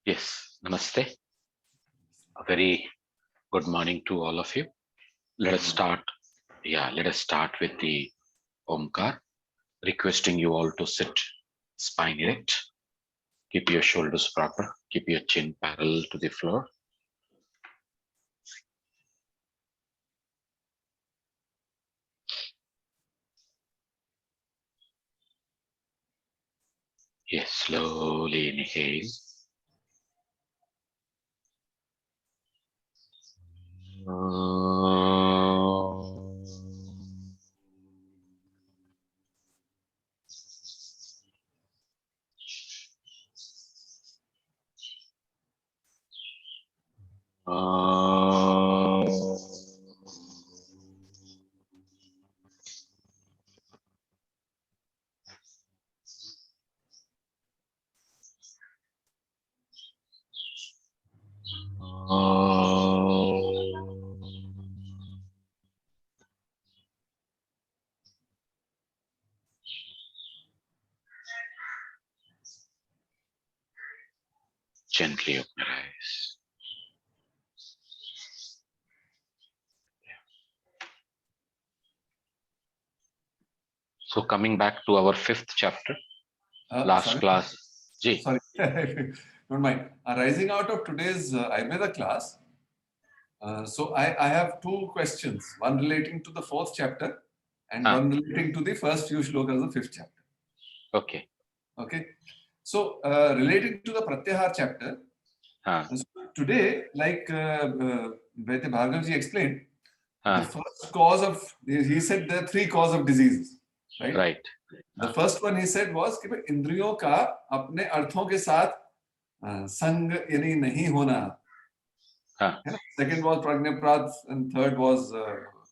Yes, namaste. A very good morning to all of you. Let us start. Let us start with the Omkar, requesting you all to sit spine erect. Keep your shoulders proper. Keep your chin parallel to the floor. Yes, slowly inhale. Gently open your eyes. So coming back to our fifth chapter, last class. Ji. Sorry, don't mind. Arising out of today's Ayurveda class, so I have two questions, one relating to the fourth chapter and one relating to the first few shlokas of the fifth chapter. Okay. Okay. So relating to the Pratyahar chapter, so today, like Vaidya Bhargav ji explained, the first cause of, he said there are three causes of diseases, right? Right. The first one he said was कि भाई इंद्रियों का अपने अर्थों के साथ संग यानी नहीं होना, है ना? Second was prajnaprad and third was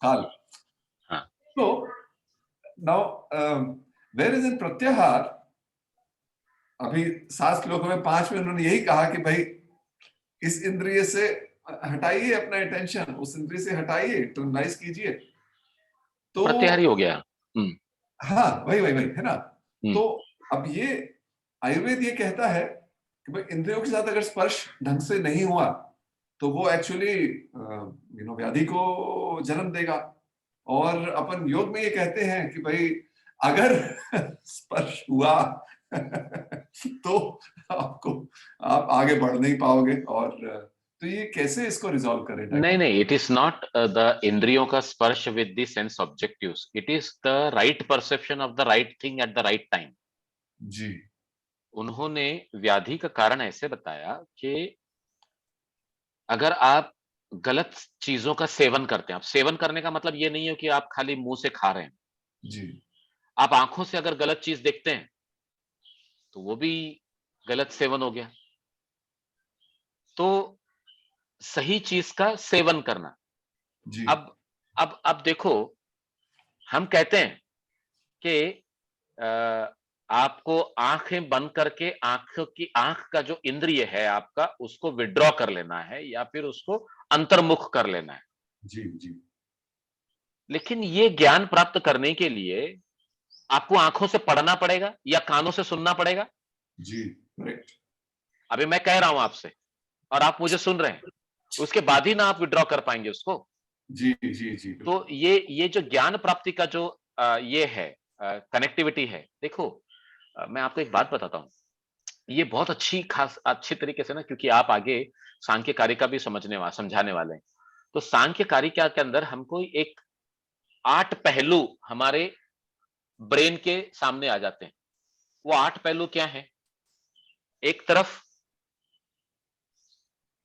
kal. So now whereas in pratyahar, अभी 7 श्लोकों में 5 में उन्होंने यही कहा कि भाई इस इंद्रिय से हटाइए अपना अटेंशन, उस इंद्रिय से हटाइए, टर्नलाइज कीजिए, तो प्रत्याहारी हो गया। हाँ वही है ना। तो अब ये आयुर्वेद ये कहता है कि भाई इंद्रियों के साथ अगर स्पर्श ढंग से नहीं हुआ तो वो एक्चुअली व्याधि को जन्म देगा। और अपन योग में ये कहते हैं कि भाई अगर स्पर्श हुआ तो आप आगे बढ़ नहीं पाओगे। और तो ये कैसे इसको रिजॉल्व करें? नहीं, इट इज नॉट द इंद्रियों का स्पर्श with the sense objectives, it is the right perception of the right thing at the right time. जी, उन्होंने व्याधि का कारण ऐसे बताया कि अगर आप गलत चीजों का सेवन करते हैं, आप सेवन करने का मतलब ये नहीं है कि आप खाली मुंह से खा रहे हैं जी, आप आंखों से अगर गलत चीज देखते हैं तो वो भी गलत सेवन हो गया। तो सही चीज का सेवन करना। जी, अब देखो, हम कहते हैं कि आपको आंखें बंद करके आंख का जो इंद्रिय है आपका, उसको विड्रॉ कर लेना है या फिर उसको अंतर्मुख कर लेना है। जी, जी। लेकिन ये ज्ञान प्राप्त करने के लिए आपको आंखों से पढ़ना पड़ेगा या कानों से सुनना पड़ेगा? जी, करेक्ट। अभी मैं कह रहा हूं आपसे और आप मुझे सुन रहे हैं, उसके बाद ही ना आप विड्रॉ कर पाएंगे उसको। जी, जी, जी। तो ये जो ज्ञान प्राप्ति का जो ये है कनेक्टिविटी है, देखो मैं आपको एक बात बताता हूं, ये बहुत अच्छी तरीके से ना, क्योंकि आप आगे सांख्य कारिका भी समझाने वाले हैं। तो सांख्य कारिका के अंदर हमको एक 8 पहलू हमारे ब्रेन के सामने आ जाते हैं। वो 8 पहलू क्या है? एक तरफ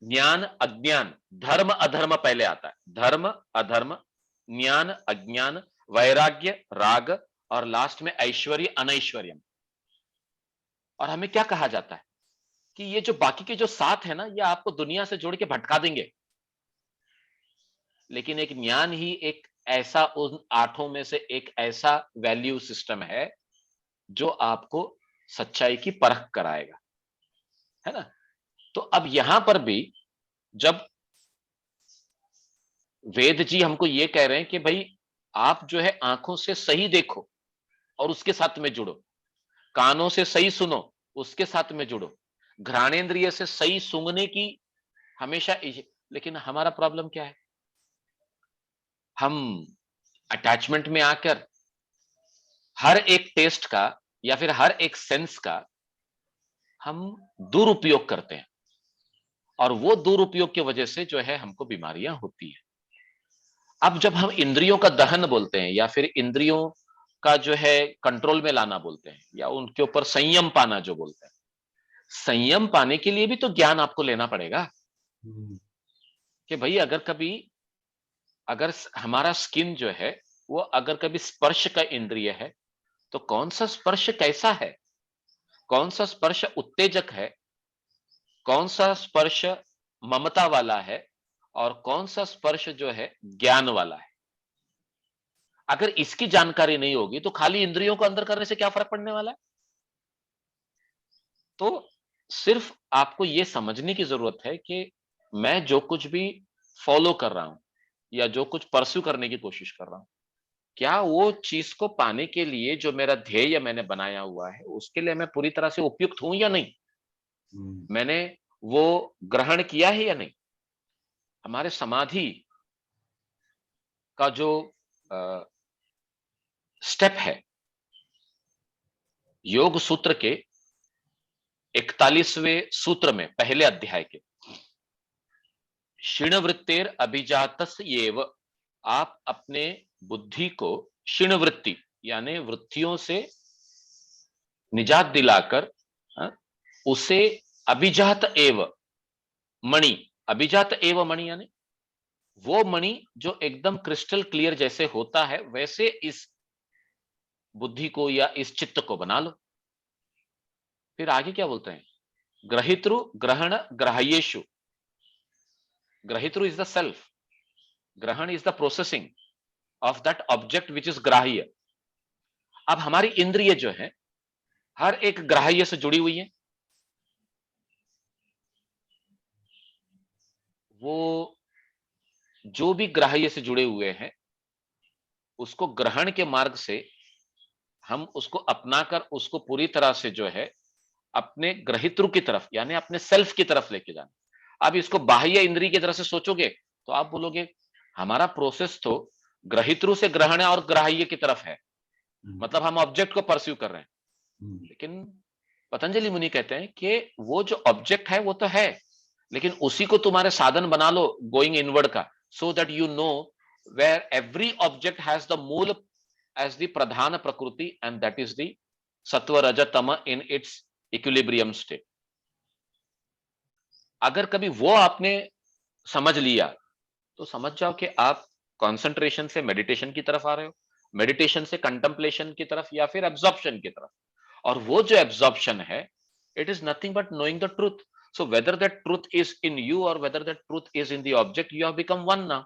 ज्ञान अज्ञान, धर्म अधर्म पहले आता है। धर्म अधर्म, ज्ञान अज्ञान, वैराग्य राग, और लास्ट में ऐश्वर्य अनैश्वर्यम। और हमें क्या कहा जाता है? कि ये जो बाकी के जो 7 है ना, ये आपको दुनिया से जोड़ के भटका देंगे, लेकिन एक ज्ञान ही एक ऐसा, उन 8 में से एक ऐसा वैल्यू सिस्टम है जो आपको सच्चाई की परख कराएगा, है ना। तो अब यहां पर भी जब वेद जी हमको ये कह रहे हैं कि भाई आप जो है आंखों से सही देखो और उसके साथ में जुड़ो, कानों से सही सुनो, उसके साथ में जुड़ो, घ्राणेन्द्रिय से सही सूंघने की हमेशा लेकिन हमारा प्रॉब्लम क्या है, हम अटैचमेंट में आकर हर एक टेस्ट का या फिर हर एक सेंस का हम दुरुपयोग करते हैं, और वो दुरुपयोग की वजह से जो है हमको बीमारियां होती है। अब जब हम इंद्रियों का दहन बोलते हैं या फिर इंद्रियों का जो है कंट्रोल में लाना बोलते हैं या उनके ऊपर संयम पाना जो बोलते हैं, संयम पाने के लिए भी तो ज्ञान आपको लेना पड़ेगा कि भाई अगर हमारा स्किन जो है वो अगर कभी स्पर्श का इंद्रिय है, तो कौन सा स्पर्श कैसा है, कौन सा स्पर्श उत्तेजक है, कौन सा स्पर्श ममता वाला है, और कौन सा स्पर्श जो है ज्ञान वाला है। अगर इसकी जानकारी नहीं होगी तो खाली इंद्रियों को अंदर करने से क्या फर्क पड़ने वाला है। तो सिर्फ आपको यह समझने की जरूरत है कि मैं जो कुछ भी फॉलो कर रहा हूं या जो कुछ परस्यू करने की कोशिश कर रहा हूं, क्या वो चीज को पाने के लिए जो मेरा ध्येय मैंने बनाया हुआ है उसके लिए मैं पूरी तरह से उपयुक्त हूं या नहीं, मैंने वो ग्रहण किया है या नहीं। हमारे समाधि का जो स्टेप है, योग सूत्र के 41वें सूत्र में पहले अध्याय के क्षीणवृत्तेर अभिजातस्येव, आप अपने बुद्धि को क्षीणवृत्ति यानी वृत्तियों से निजात दिलाकर उसे अभिजात एव मणि, अभिजात एव मणि यानी वो मणि जो एकदम क्रिस्टल क्लियर जैसे होता है वैसे इस बुद्धि को या इस चित्त को बना लो। फिर आगे क्या बोलते हैं, ग्रहित्रु ग्रहण ग्राह्येषु, ग्रहित्रु इज द सेल्फ, ग्रहण is the processing of that object which is ग्राह्य। अब हमारी इंद्रिय जो है हर एक ग्राह्य से जुड़ी हुई है, वो जो भी ग्राह्य से जुड़े हुए हैं उसको ग्रहण के मार्ग से हम उसको अपनाकर उसको पूरी तरह से जो है अपने ग्रहित्रु की तरफ यानी अपने सेल्फ की तरफ लेके जाना। अब इसको बाह्य इंद्रिय की तरह से सोचोगे तो आप बोलोगे हमारा प्रोसेस तो ग्रहित्रु से ग्रहण और ग्राह्य की तरफ है, मतलब हम ऑब्जेक्ट को परस्यू कर रहे हैं। लेकिन पतंजलि मुनि कहते हैं कि वो जो ऑब्जेक्ट है वो तो है, लेकिन उसी को तुम्हारे साधन बना लो गोइंग इनवर्ड का, so that you know where every object has the मूल एज द प्रधान प्रकृति एंड दैट इज द सत्व रज तम इन इट्स इक्विलिब्रियम स्टेट। अगर कभी वो आपने समझ लिया तो समझ जाओ कि आप कंसंट्रेशन से मेडिटेशन की तरफ आ रहे हो, मेडिटेशन से कंटेम्पलेशन की तरफ या फिर एब्जॉर्प्शन की तरफ। और वो जो एब्जॉर्प्शन है it is nothing but knowing the truth. So whether that truth is in you और whether that truth is in the object, you have become one now.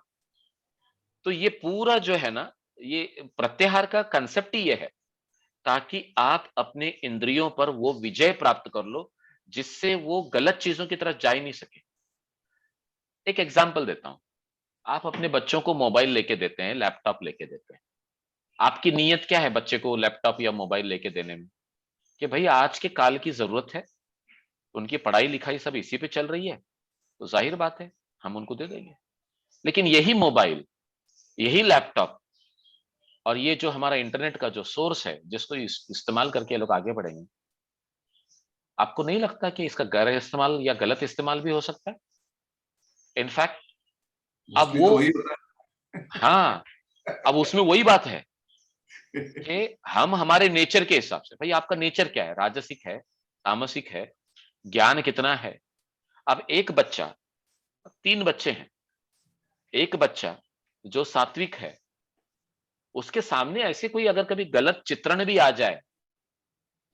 तो ये पूरा जो है ना, ये प्रत्याहार का कंसेप्ट ही ये है ताकि आप अपने इंद्रियों पर वो विजय प्राप्त कर लो जिससे वो गलत चीजों की तरफ जा ही नहीं सके। एक एग्जांपल देता हूं, आप अपने बच्चों को मोबाइल लेके देते हैं, लैपटॉप लेके देते हैं, आपकी नीयत क्या है बच्चे को लैपटॉप या मोबाइल लेके देने में, कि भाई आज के काल की जरूरत है, उनकी पढ़ाई लिखाई सब इसी पे चल रही है, तो जाहिर बात है हम उनको दे देंगे। लेकिन यही मोबाइल, यही लैपटॉप और ये जो हमारा इंटरनेट का जो सोर्स है जिसको इस्तेमाल करके ये लोग आगे बढ़ेंगे, आपको नहीं लगता कि इसका गैर इस्तेमाल या गलत इस्तेमाल भी हो सकता है? इनफैक्ट अब वो, तो वही होता हाँ, अब उसमें वही बात है कि हम हमारे नेचर के हिसाब से, भाई आपका नेचर क्या है, राजसिक है, तामसिक है, ज्ञान कितना है। अब एक बच्चा, 3 बच्चे हैं, एक बच्चा जो सात्विक है उसके सामने ऐसे कोई अगर कभी गलत चित्रण भी आ जाए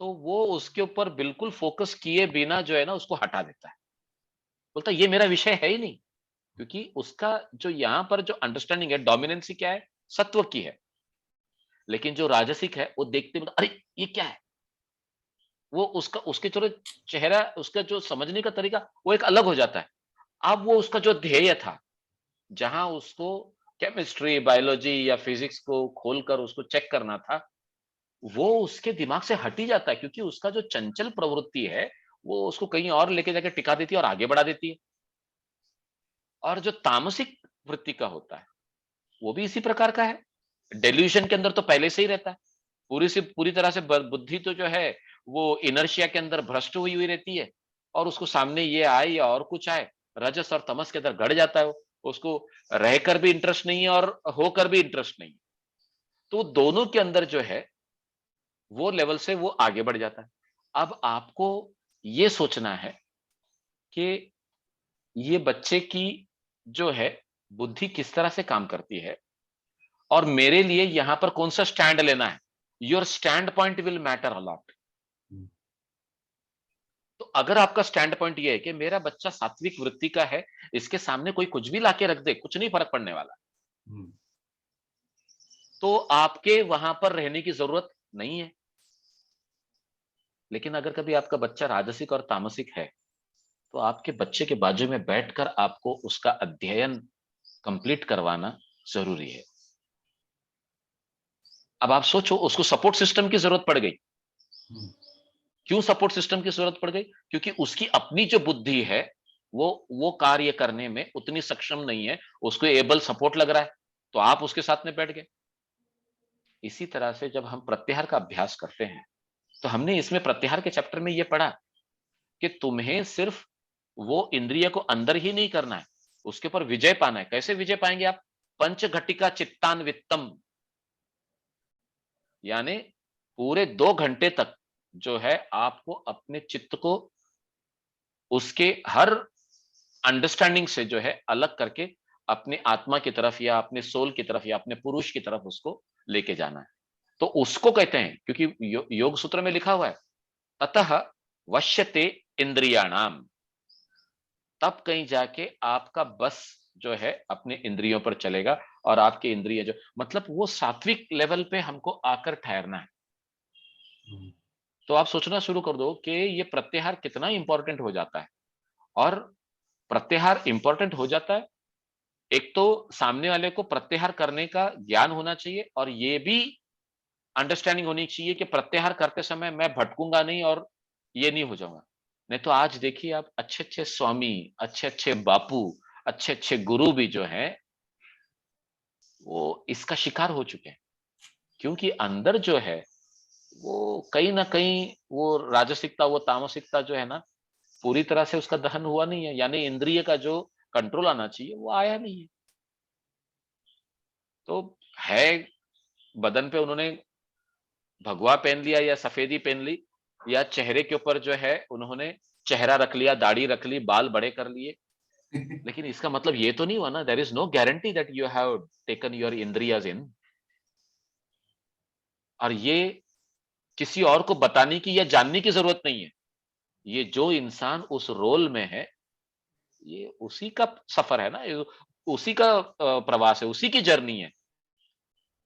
तो वो उसके ऊपर बिल्कुल फोकस किए बिना जो है ना उसको हटा देता है। बोलता है ये मेरा विषय है ही नहीं, क्योंकि उसका जो यहाँ पर जो अंडरस्टैंडिंग है, डोमिनेंसी क्या है? सत्व की है। लेकिन जो राजसिक है वो देखते मतलब अरे! ये क्या है? वो उसका उसके चलो चेहरा, उसका जो समझने का तरीका वो एक अलग हो जाता है। अब वो उसका जो ध्येय था, जहाँ उसको केमिस्ट्री, बायोलॉजी या फिजिक्स को खोलकर उसको चेक करना था, वो उसके दिमाग से हट ही जाता है, क्योंकि उसका जो चंचल प्रवृत्ति है, वो उसको कहीं और लेके जाके टिका देती है और आगे बढ़ा देती है। और जो तामसिक वृत्ति का होता है, वो भी इसी प्रकार का है। डेल्यूजन के अंदर तो पहले से ही रहता है। पूरी तरह से बुद्धि तो जो है वो इनर्शिया के अंदर भ्रष्ट हुई हुई रहती है, और उसको सामने ये आए या और कुछ आए, रजस और तमस के अंदर गड़ जाता है वो। उसको रहकर भी इंटरेस्ट नहीं है और होकर भी इंटरेस्ट नहीं है। तो दोनों के अंदर जो है वो लेवल से वो आगे बढ़ जाता है। अब आपको ये सोचना है कि ये बच्चे की जो है बुद्धि किस तरह से काम करती है, और मेरे लिए यहां पर कौन सा स्टैंड लेना है। Your stand point will matter a lot. तो अगर आपका स्टैंड पॉइंट ये है कि मेरा बच्चा सात्विक वृत्ति का है, इसके सामने कोई कुछ भी लाके रख दे, कुछ नहीं फर्क पड़ने वाला, तो आपके वहां पर रहने की जरूरत नहीं है। लेकिन अगर कभी आपका बच्चा राजसिक और तामसिक है, तो आपके बच्चे के बाजू में बैठकर आपको उसका अध्ययन कंप्लीट करवाना जरूरी है। अब आप सोचो, उसको सपोर्ट सिस्टम की जरूरत पड़ गई। क्यों सपोर्ट सिस्टम की जरूरत पड़ गई? क्योंकि उसकी अपनी जो बुद्धि है वो कार्य करने में उतनी सक्षम नहीं है, उसको एबल सपोर्ट लग रहा है, तो आप उसके साथ में बैठ गए। इसी तरह से जब हम प्रत्याहार का अभ्यास करते हैं, तो हमने इसमें प्रत्याहार के चैप्टर में यह पढ़ा कि तुम्हें सिर्फ वो इंद्रिय को अंदर ही नहीं करना है, उसके ऊपर विजय पाना है। कैसे विजय पाएंगे आप? पंचघटिका चित्तान्वित्तम, यानी पूरे 2 घंटे तक जो है आपको अपने चित्त को उसके हर अंडरस्टैंडिंग से जो है अलग करके अपने आत्मा की तरफ या अपने सोल की तरफ या अपने पुरुष की तरफ उसको लेके जाना है। तो उसको कहते हैं, क्योंकि योग सूत्र में लिखा हुआ है अतः वश्यते इंद्रियाणाम, तब कहीं जाके आपका बस जो है अपने इंद्रियों पर चलेगा, और आपके इंद्रिय जो मतलब वो सात्विक लेवल पे हमको आकर ठहरना है। तो आप सोचना शुरू कर दो कि ये प्रत्याहार कितना इंपॉर्टेंट हो जाता है। और प्रत्याहार इंपॉर्टेंट हो जाता है, एक तो सामने वाले को प्रत्याहार करने का ज्ञान होना चाहिए, और ये भी अंडरस्टैंडिंग होनी चाहिए कि प्रत्याहार करते समय मैं भटकूंगा नहीं और ये नहीं हो जाऊंगा। नहीं तो आज देखिए आप, अच्छे अच्छे स्वामी, अच्छे अच्छे बापू, अच्छे अच्छे गुरु भी जो हैं वो इसका शिकार हो चुके हैं, क्योंकि अंदर जो है वो कहीं ना कहीं वो राजसिकता, वो तामसिकता जो है ना, पूरी तरह से उसका दहन हुआ नहीं है, यानी इंद्रिय का जो कंट्रोल आना चाहिए वो आया नहीं है। तो है, बदन पे उन्होंने भगवा पहन लिया या सफेदी पहन ली, या चेहरे के ऊपर जो है उन्होंने चेहरा रख लिया, दाढ़ी रख ली, बाल बड़े कर लिए, लेकिन इसका मतलब ये तो नहीं हुआ ना, there is no guarantee that you have taken your इंद्रियाज इन। और ये किसी और को बताने की या जानने की जरूरत नहीं है। ये जो इंसान उस रोल में है, ये उसी का सफर है ना, ये उसी का प्रवास है, उसी की जर्नी है,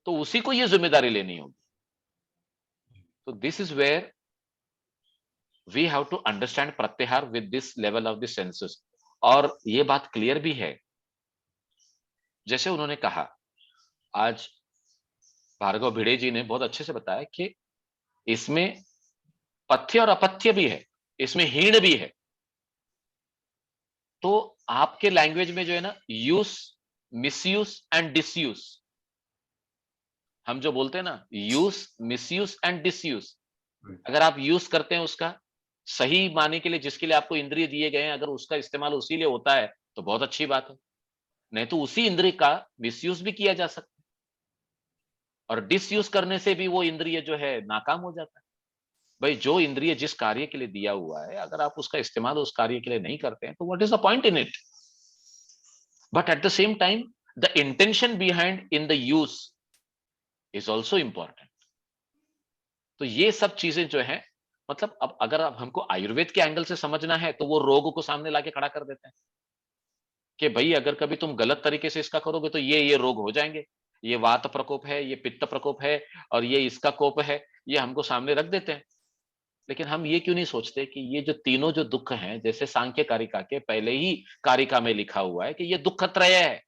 तो उसी को ये जिम्मेदारी लेनी होगी। तो this is where we have to understand प्रत्याहार with this level of the senses. और ये बात क्लियर भी है, जैसे उन्होंने कहा, आज भार्गव भिड़े जी ने बहुत अच्छे से बताया कि इसमें पथ्य और अपथ्य भी है, इसमें हीण भी है। तो आपके लैंग्वेज में जो है ना, यूज, मिसयूज एंड डिसयूज, हम जो बोलते हैं ना, यूज, मिसयूज एंड डिसयूज, अगर आप यूज करते हैं उसका सही माने के लिए, जिसके लिए आपको इंद्रिय दिए गए हैं, अगर उसका इस्तेमाल उसी लिए होता है तो बहुत अच्छी बात है। नहीं तो उसी इंद्रिय का मिसयूज भी किया जा सकता है, और डिसयूज करने से भी वो इंद्रिय जो है नाकाम हो जाता है। भाई, जो इंद्रिय जिस कार्य के लिए दिया हुआ है, अगर आप उसका इस्तेमाल उस कार्य के लिए नहीं करते हैं, तो what is the point in it? But at the same time the intention behind in the use is also important. तो ये सब चीजें जो है मतलब अब अगर अब हमको आयुर्वेद के एंगल से समझना है तो वो रोग को सामने लाके खड़ा कर देते हैं कि भाई अगर कभी तुम गलत तरीके से इसका करोगे तो ये रोग हो जाएंगे, ये वात प्रकोप है, ये पित्त प्रकोप है और ये इसका कोप है, ये हमको सामने रख देते हैं। लेकिन हम ये क्यों नहीं सोचते कि ये जो तीनों जो दुख हैं, जैसे सांख्य कारिका के पहले ही कारिका में लिखा हुआ है कि ये दुख त्रय है,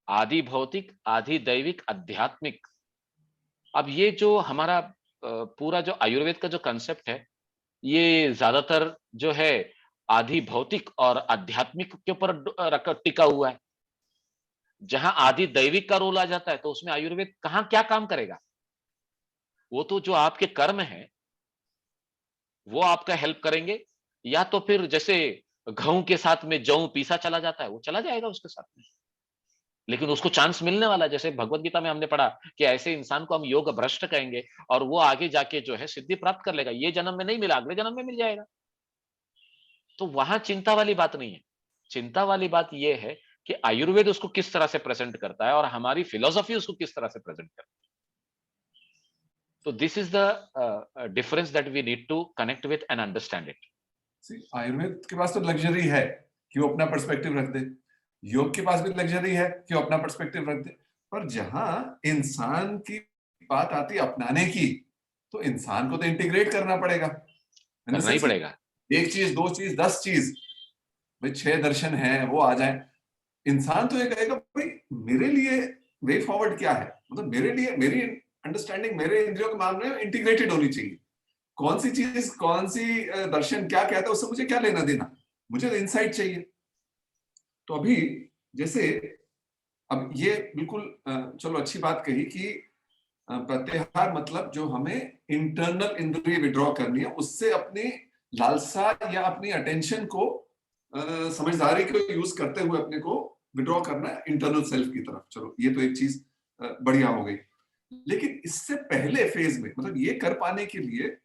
आदि भौतिक, आदि दैविक, आध्यात्मिक। अब ये जो हमारा पूरा जो आयुर्वेद का जो कंसेप्ट है, ये ज्यादातर जो है आदि भौतिक और आध्यात्मिक के ऊपर टिका हुआ है। जहां आदि दैविक का रोल आ जाता है तो उसमें आयुर्वेद कहां क्या काम करेगा? वो तो जो आपके कर्म है वो आपका हेल्प करेंगे, या तो फिर जैसे गेहूं के साथ में जौ पीसा चला जाता है, वो चला जाएगा उसके साथ में, लेकिन उसको चांस मिलने वाला है। जैसे भगवत गीता में हमने पढ़ा कि ऐसे इंसान को हम योग भ्रष्ट कहेंगे और वो आगे जाके जो है सिद्धि प्राप्त कर लेगा, ये जन्म में नहीं मिला अगले जन्म में मिल जाएगा। तो वहां चिंता वाली बात नहीं है। चिंता वाली बात यह है कि आयुर्वेद उसको किस तरह से प्रेजेंट करता है और हमारी फिलोसफी उसको किस तरह से प्रेजेंट करती है। तो this is the difference that we need to connect with and understand it. Ayurveda के पास तो लग्जरी है कि वो अपना पर्सपेक्टिव रख दे, योग के पास भी लग्जरी है कि वो अपना पर्सपेक्टिव रख दे, पर जहां इंसान की बात आती है अपनाने की, तो इंसान को तो इंटीग्रेट करना पड़ेगा। करना ही पड़ेगा। एक चीज, दो चीज, 10 चीज, भाई 6 दर्शन है वो आ जाए, इंसान तो ये कहेगा भाई मेरे लिए वे फॉरवर्ड क्या है, मतलब मेरे लिए मेरी अंडरस्टैंडिंग मेरे इंद्रियों के मामले में इंटीग्रेटेड होनी चाहिए। कौन सी चीज, कौन सी दर्शन क्या कहता है उससे मुझे क्या लेना देना, मुझे तो इनसाइट चाहिए। तो अभी जैसे अब ये बिल्कुल चलो अच्छी बात कही कि प्रत्याहार मतलब जो हमें इंटरनल इंद्रिय विड्रॉ करनी है, उससे अपनी लालसा या अपनी अटेंशन को समझदारी को यूज करते हुए अपने को विड्रॉ करना है इंटरनल सेल्फ की तरफ। चलो ये तो एक चीज बढ़िया हो गई, लेकिन इससे पहले फेज में मतलब ये कर पाने के लिए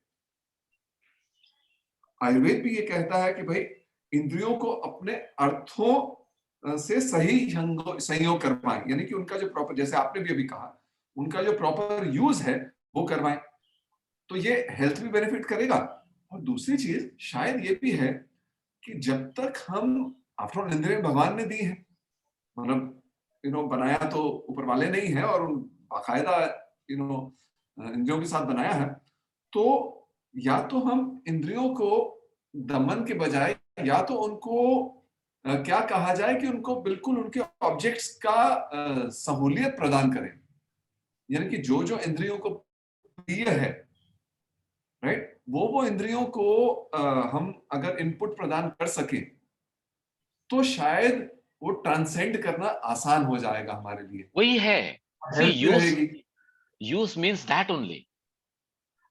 आयुर्वेद भी ये कहता है कि भाई इंद्रियों को अपने अर्थों से सही संयोग कर पाए, यानी कि उनका जो प्रॉपर, जैसे आपने भी अभी कहा, उनका जो प्रॉपर यूज है वो करवाएं, तो ये हेल्थ भी बेनिफिट करेगा। और दूसरी चीज शायद ये भी है कि जब तक हम, आफ्टर ऑल इंद्रिय भगवान ने दी है, मतलब बनाया तो ऊपर वाले नहीं है, और बाकायदा इंद्रियों के साथ बनाया है, तो या तो हम इंद्रियों को दमन के बजाय या तो उनको क्या कहा जाए कि उनको बिल्कुल उनके ऑब्जेक्ट्स का सहूलियत प्रदान करें, यानी कि जो जो इंद्रियों को प्रिय है, राइट, वो इंद्रियों को हम अगर इनपुट प्रदान कर सके तो शायद वो ट्रांसेंड करना आसान हो जाएगा हमारे लिए, वही है। सी हेल्प भी यूज, रहेगी। Use means that only.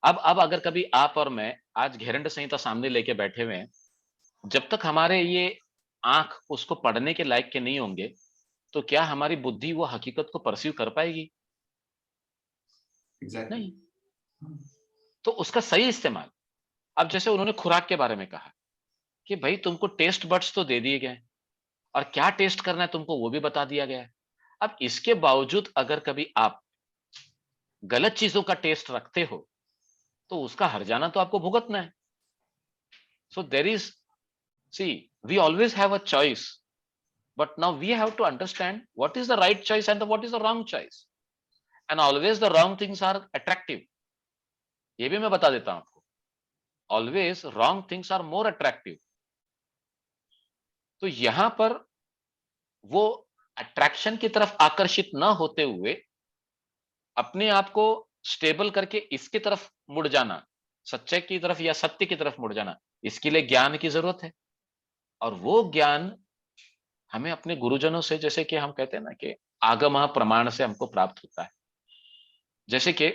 अब अगर कभी आप और मैं आज घेरंड संहिता सामने लेके बैठे हुए हैं, जब तक हमारे ये आंख उसको पढ़ने के लायक के नहीं होंगे तो क्या हमारी बुद्धि वो हकीकत को परसीव कर पाएगी? एग्जैक्टली। नहीं। तो उसका सही इस्तेमाल, अब जैसे उन्होंने खुराक के बारे में कहा कि भाई तुमको टेस्ट बड्स तो दे दिए गए और क्या टेस्ट करना है तुमको वो भी बता दिया गया है। अब इसके बावजूद अगर कभी आप गलत चीजों का टेस्ट रखते हो तो उसका हर्जाना तो आपको भुगतना है। So there is, see, we always have a choice, but now we have to understand what is the right choice and what is the wrong choice, and always the wrong things are attractive। ये भी मैं बता देता हूं आपको, always wrong things are more attractive। तो यहां पर वो अट्रैक्शन की तरफ आकर्षित ना होते हुए अपने आप को स्टेबल करके इसकी तरफ मुड़ जाना, सच्चाई की तरफ या सत्य की तरफ मुड़ जाना, इसके लिए ज्ञान की जरूरत है। और वो ज्ञान हमें अपने गुरुजनों से, जैसे कि हम कहते हैं ना कि आगम प्रमाण से हमको प्राप्त होता है। जैसे कि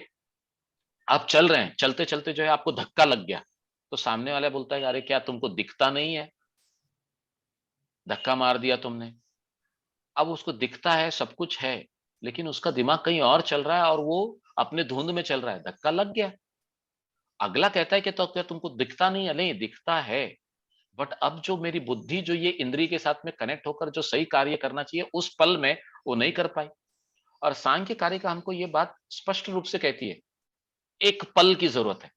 आप चल रहे हैं, चलते चलते जो है आपको धक्का लग गया, तो सामने वाला बोलता है अरे क्या तुमको दिखता नहीं है, धक्का मार दिया तुमने। अब उसको दिखता है, सब कुछ है, लेकिन उसका दिमाग कहीं और चल रहा है और वो अपने धुंध में चल रहा है, धक्का लग गया। अगला कहता है कि तो क्या तुमको दिखता नहीं है? नहीं दिखता है, बट अब जो मेरी बुद्धि जो ये इंद्रिय के साथ में कनेक्ट होकर जो सही कार्य करना चाहिए उस पल में वो नहीं कर पाई। और सांख्य कार्य का हमको ये बात स्पष्ट रूप से कहती है एक पल की जरूरत है,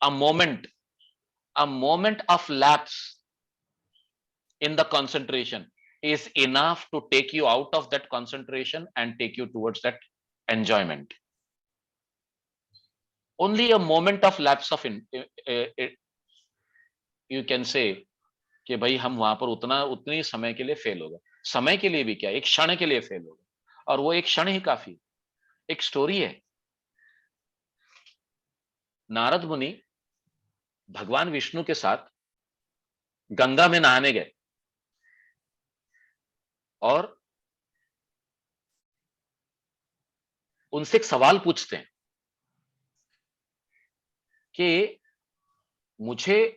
a moment of lapse in the concentration is enough to take you out of that concentration and take you towards that enjoyment. Only a moment of lapse of you can say कि भाई हम वहां पर उतनी समय के लिए fail हो गए। समय के लिए भी क्या, एक क्षण के लिए फेल हो गए, और वो एक क्षण ही काफी। एक स्टोरी है, नारद मुनि भगवान विष्णु के साथ गंगा में नहाने गए और उनसे एक सवाल पूछते हैं कि मुझे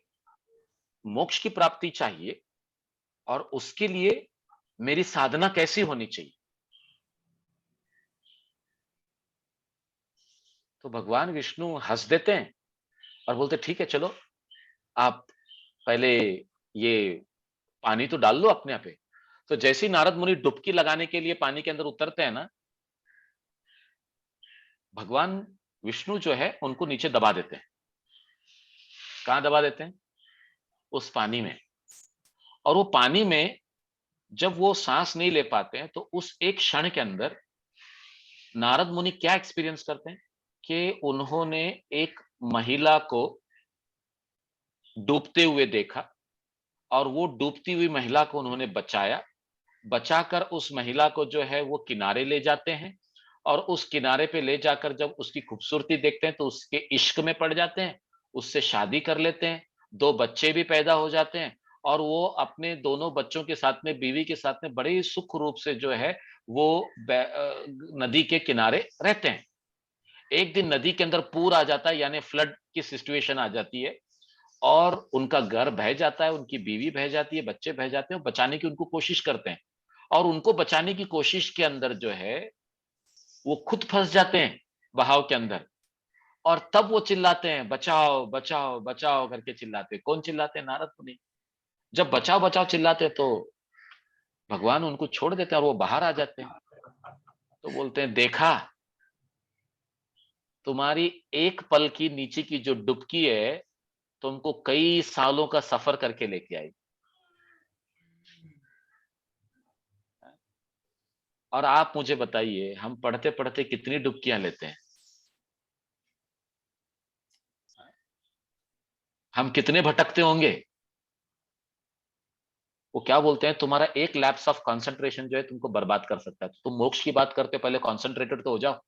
मोक्ष की प्राप्ति चाहिए और उसके लिए मेरी साधना कैसी होनी चाहिए। तो भगवान विष्णु हंस देते हैं और बोलते ठीक है, चलो आप पहले ये पानी तो डाल लो अपने आप पे। तो जैसे ही नारद मुनि डुबकी लगाने के लिए पानी के अंदर उतरते हैं ना, भगवान विष्णु जो है उनको नीचे दबा देते हैं। कहां दबा देते हैं? उस पानी में। और वो पानी में जब वो सांस नहीं ले पाते हैं तो उस एक क्षण के अंदर नारद मुनि क्या एक्सपीरियंस करते हैं कि उन्होंने एक महिला को डूबते हुए देखा और वो डूबती हुई महिला को उन्होंने बचाया। बचाकर उस महिला को जो है वो किनारे ले जाते हैं और उस किनारे पे ले जाकर जब उसकी खूबसूरती देखते हैं तो उसके इश्क में पड़ जाते हैं, उससे शादी कर लेते हैं, 2 बच्चे भी पैदा हो जाते हैं और वो अपने दोनों बच्चों के साथ में, बीवी के साथ में बड़े ही सुख रूप से जो है वो नदी के किनारे रहते हैं। एक दिन नदी के अंदर पूर आ जाता है, यानी फ्लड की सिचुएशन आ जाती है और उनका घर बह जाता है, उनकी बीवी बह जाती है, बच्चे बह जाते हैं, बचाने की उनको कोशिश करते हैं और उनको बचाने की कोशिश के अंदर जो है वो खुद फंस जाते हैं बहाव के अंदर और तब वो चिल्लाते हैं बचाओ बचाओ बचाओ करके चिल्लाते हैं। कौन चिल्लाते हैं? नारद मुनि। जब बचाओ बचाओ चिल्लाते हैं तो भगवान उनको छोड़ देते हैं और वो बाहर आ जाते हैं। तो बोलते हैं देखा, तुम्हारी एक पल की नीचे की जो डुबकी है तुमको कई सालों का सफर करके लेके आई। और आप मुझे बताइए, हम पढ़ते पढ़ते कितनी डुबकियां लेते हैं? हम कितने भटकते होंगे? वो क्या बोलते हैं, तुम्हारा एक लैप्स ऑफ कंसंट्रेशन जो है तुमको बर्बाद कर सकता है। तो तुम मोक्ष की बात करते हो, पहले कंसंट्रेटेड तो हो जाओ।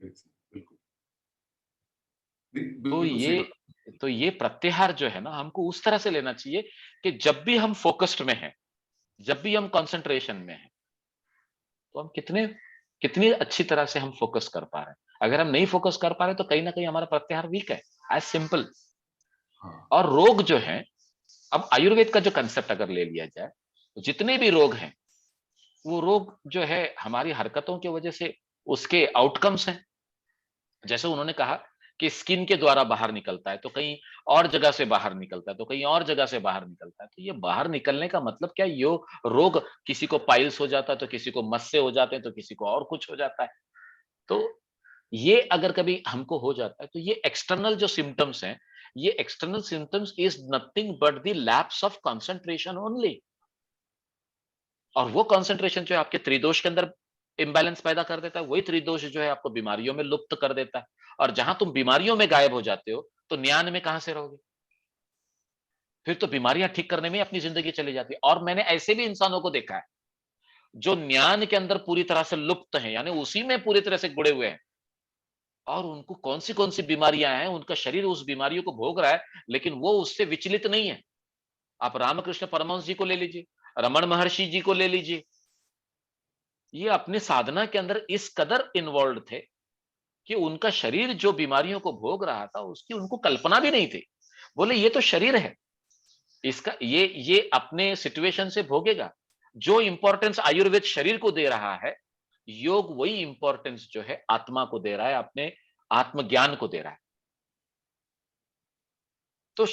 बिल्कुल तो बिल्कुल सही ये बात। तो ये प्रत्याहार जो है ना, हमको उस तरह से लेना चाहिए कि जब भी हम फोकस्ड में हैं, जब भी हम कंसंट्रेशन में हैं, तो हम कितनी अच्छी तरह से हम फोकस कर पा रहे हैं। अगर हम नहीं फोकस कर पा रहे तो कहीं ना कहीं हमारा प्रत्याहार वीक है। As simple. हाँ और रोग जो है, अब आयुर्वेद का जो कंसेप्ट अगर ले लिया जाए तो जितने भी रोग हैं वो रोग जो है हमारी हरकतों की वजह से उसके आउटकम्स हैं। जैसे उन्होंने कहा कि स्किन के द्वारा बाहर निकलता है तो कहीं और जगह से बाहर निकलता है, तो कहीं और जगह से बाहर निकलता है। तो ये बाहर निकलने का मतलब क्या, यो रोग किसी को पाइल्स हो जाता है, तो किसी को मस्से हो जाते हैं, तो किसी को और कुछ हो जाता है। तो ये अगर कभी हमको हो जाता है तो ये एक्सटर्नल जो सिम्टम्स हैं, ये external symptoms is nothing but the lapse of concentration only. और वो कंसंट्रेशन जो है आपके त्रिदोष के अंदर इम्बैलेंस पैदा कर देता है, वही त्रिदोष जो है आपको बीमारियों में लुप्त कर देता है। और जहां तुम बीमारियों में गायब हो जाते हो तो ज्ञान में कहां से रहोगे? फिर तो बीमारियां ठीक करने में अपनी जिंदगी चली जाती है। और मैंने ऐसे भी इंसानों को देखा है जो ज्ञान के अंदर पूरी तरह से लुप्त हैं, यानी उसी में पूरी तरह से गुड़े हुए हैं, और उनको कौन सी बीमारियां हैं, उनका शरीर उस बीमारियों को भोग रहा है, लेकिन वो उससे विचलित नहीं है। आप रामकृष्ण परमहंस जी को ले लीजिए, रमन महर्षि जी को ले लीजिए, ये अपने साधना के अंदर इस कदर इन्वॉल्व थे कि उनका शरीर जो बीमारियों को भोग रहा था उसकी उनको कल्पना भी नहीं थी। बोले ये तो शरीर है, इसका ये अपने सिचुएशन से भोगेगा। जो इंपॉर्टेंस आयुर्वेद शरीर को दे रहा है, योग वही इंपॉर्टेंस जो है आत्मा को दे रहा है, अपने आत्मज्ञान को दे रहा है। तो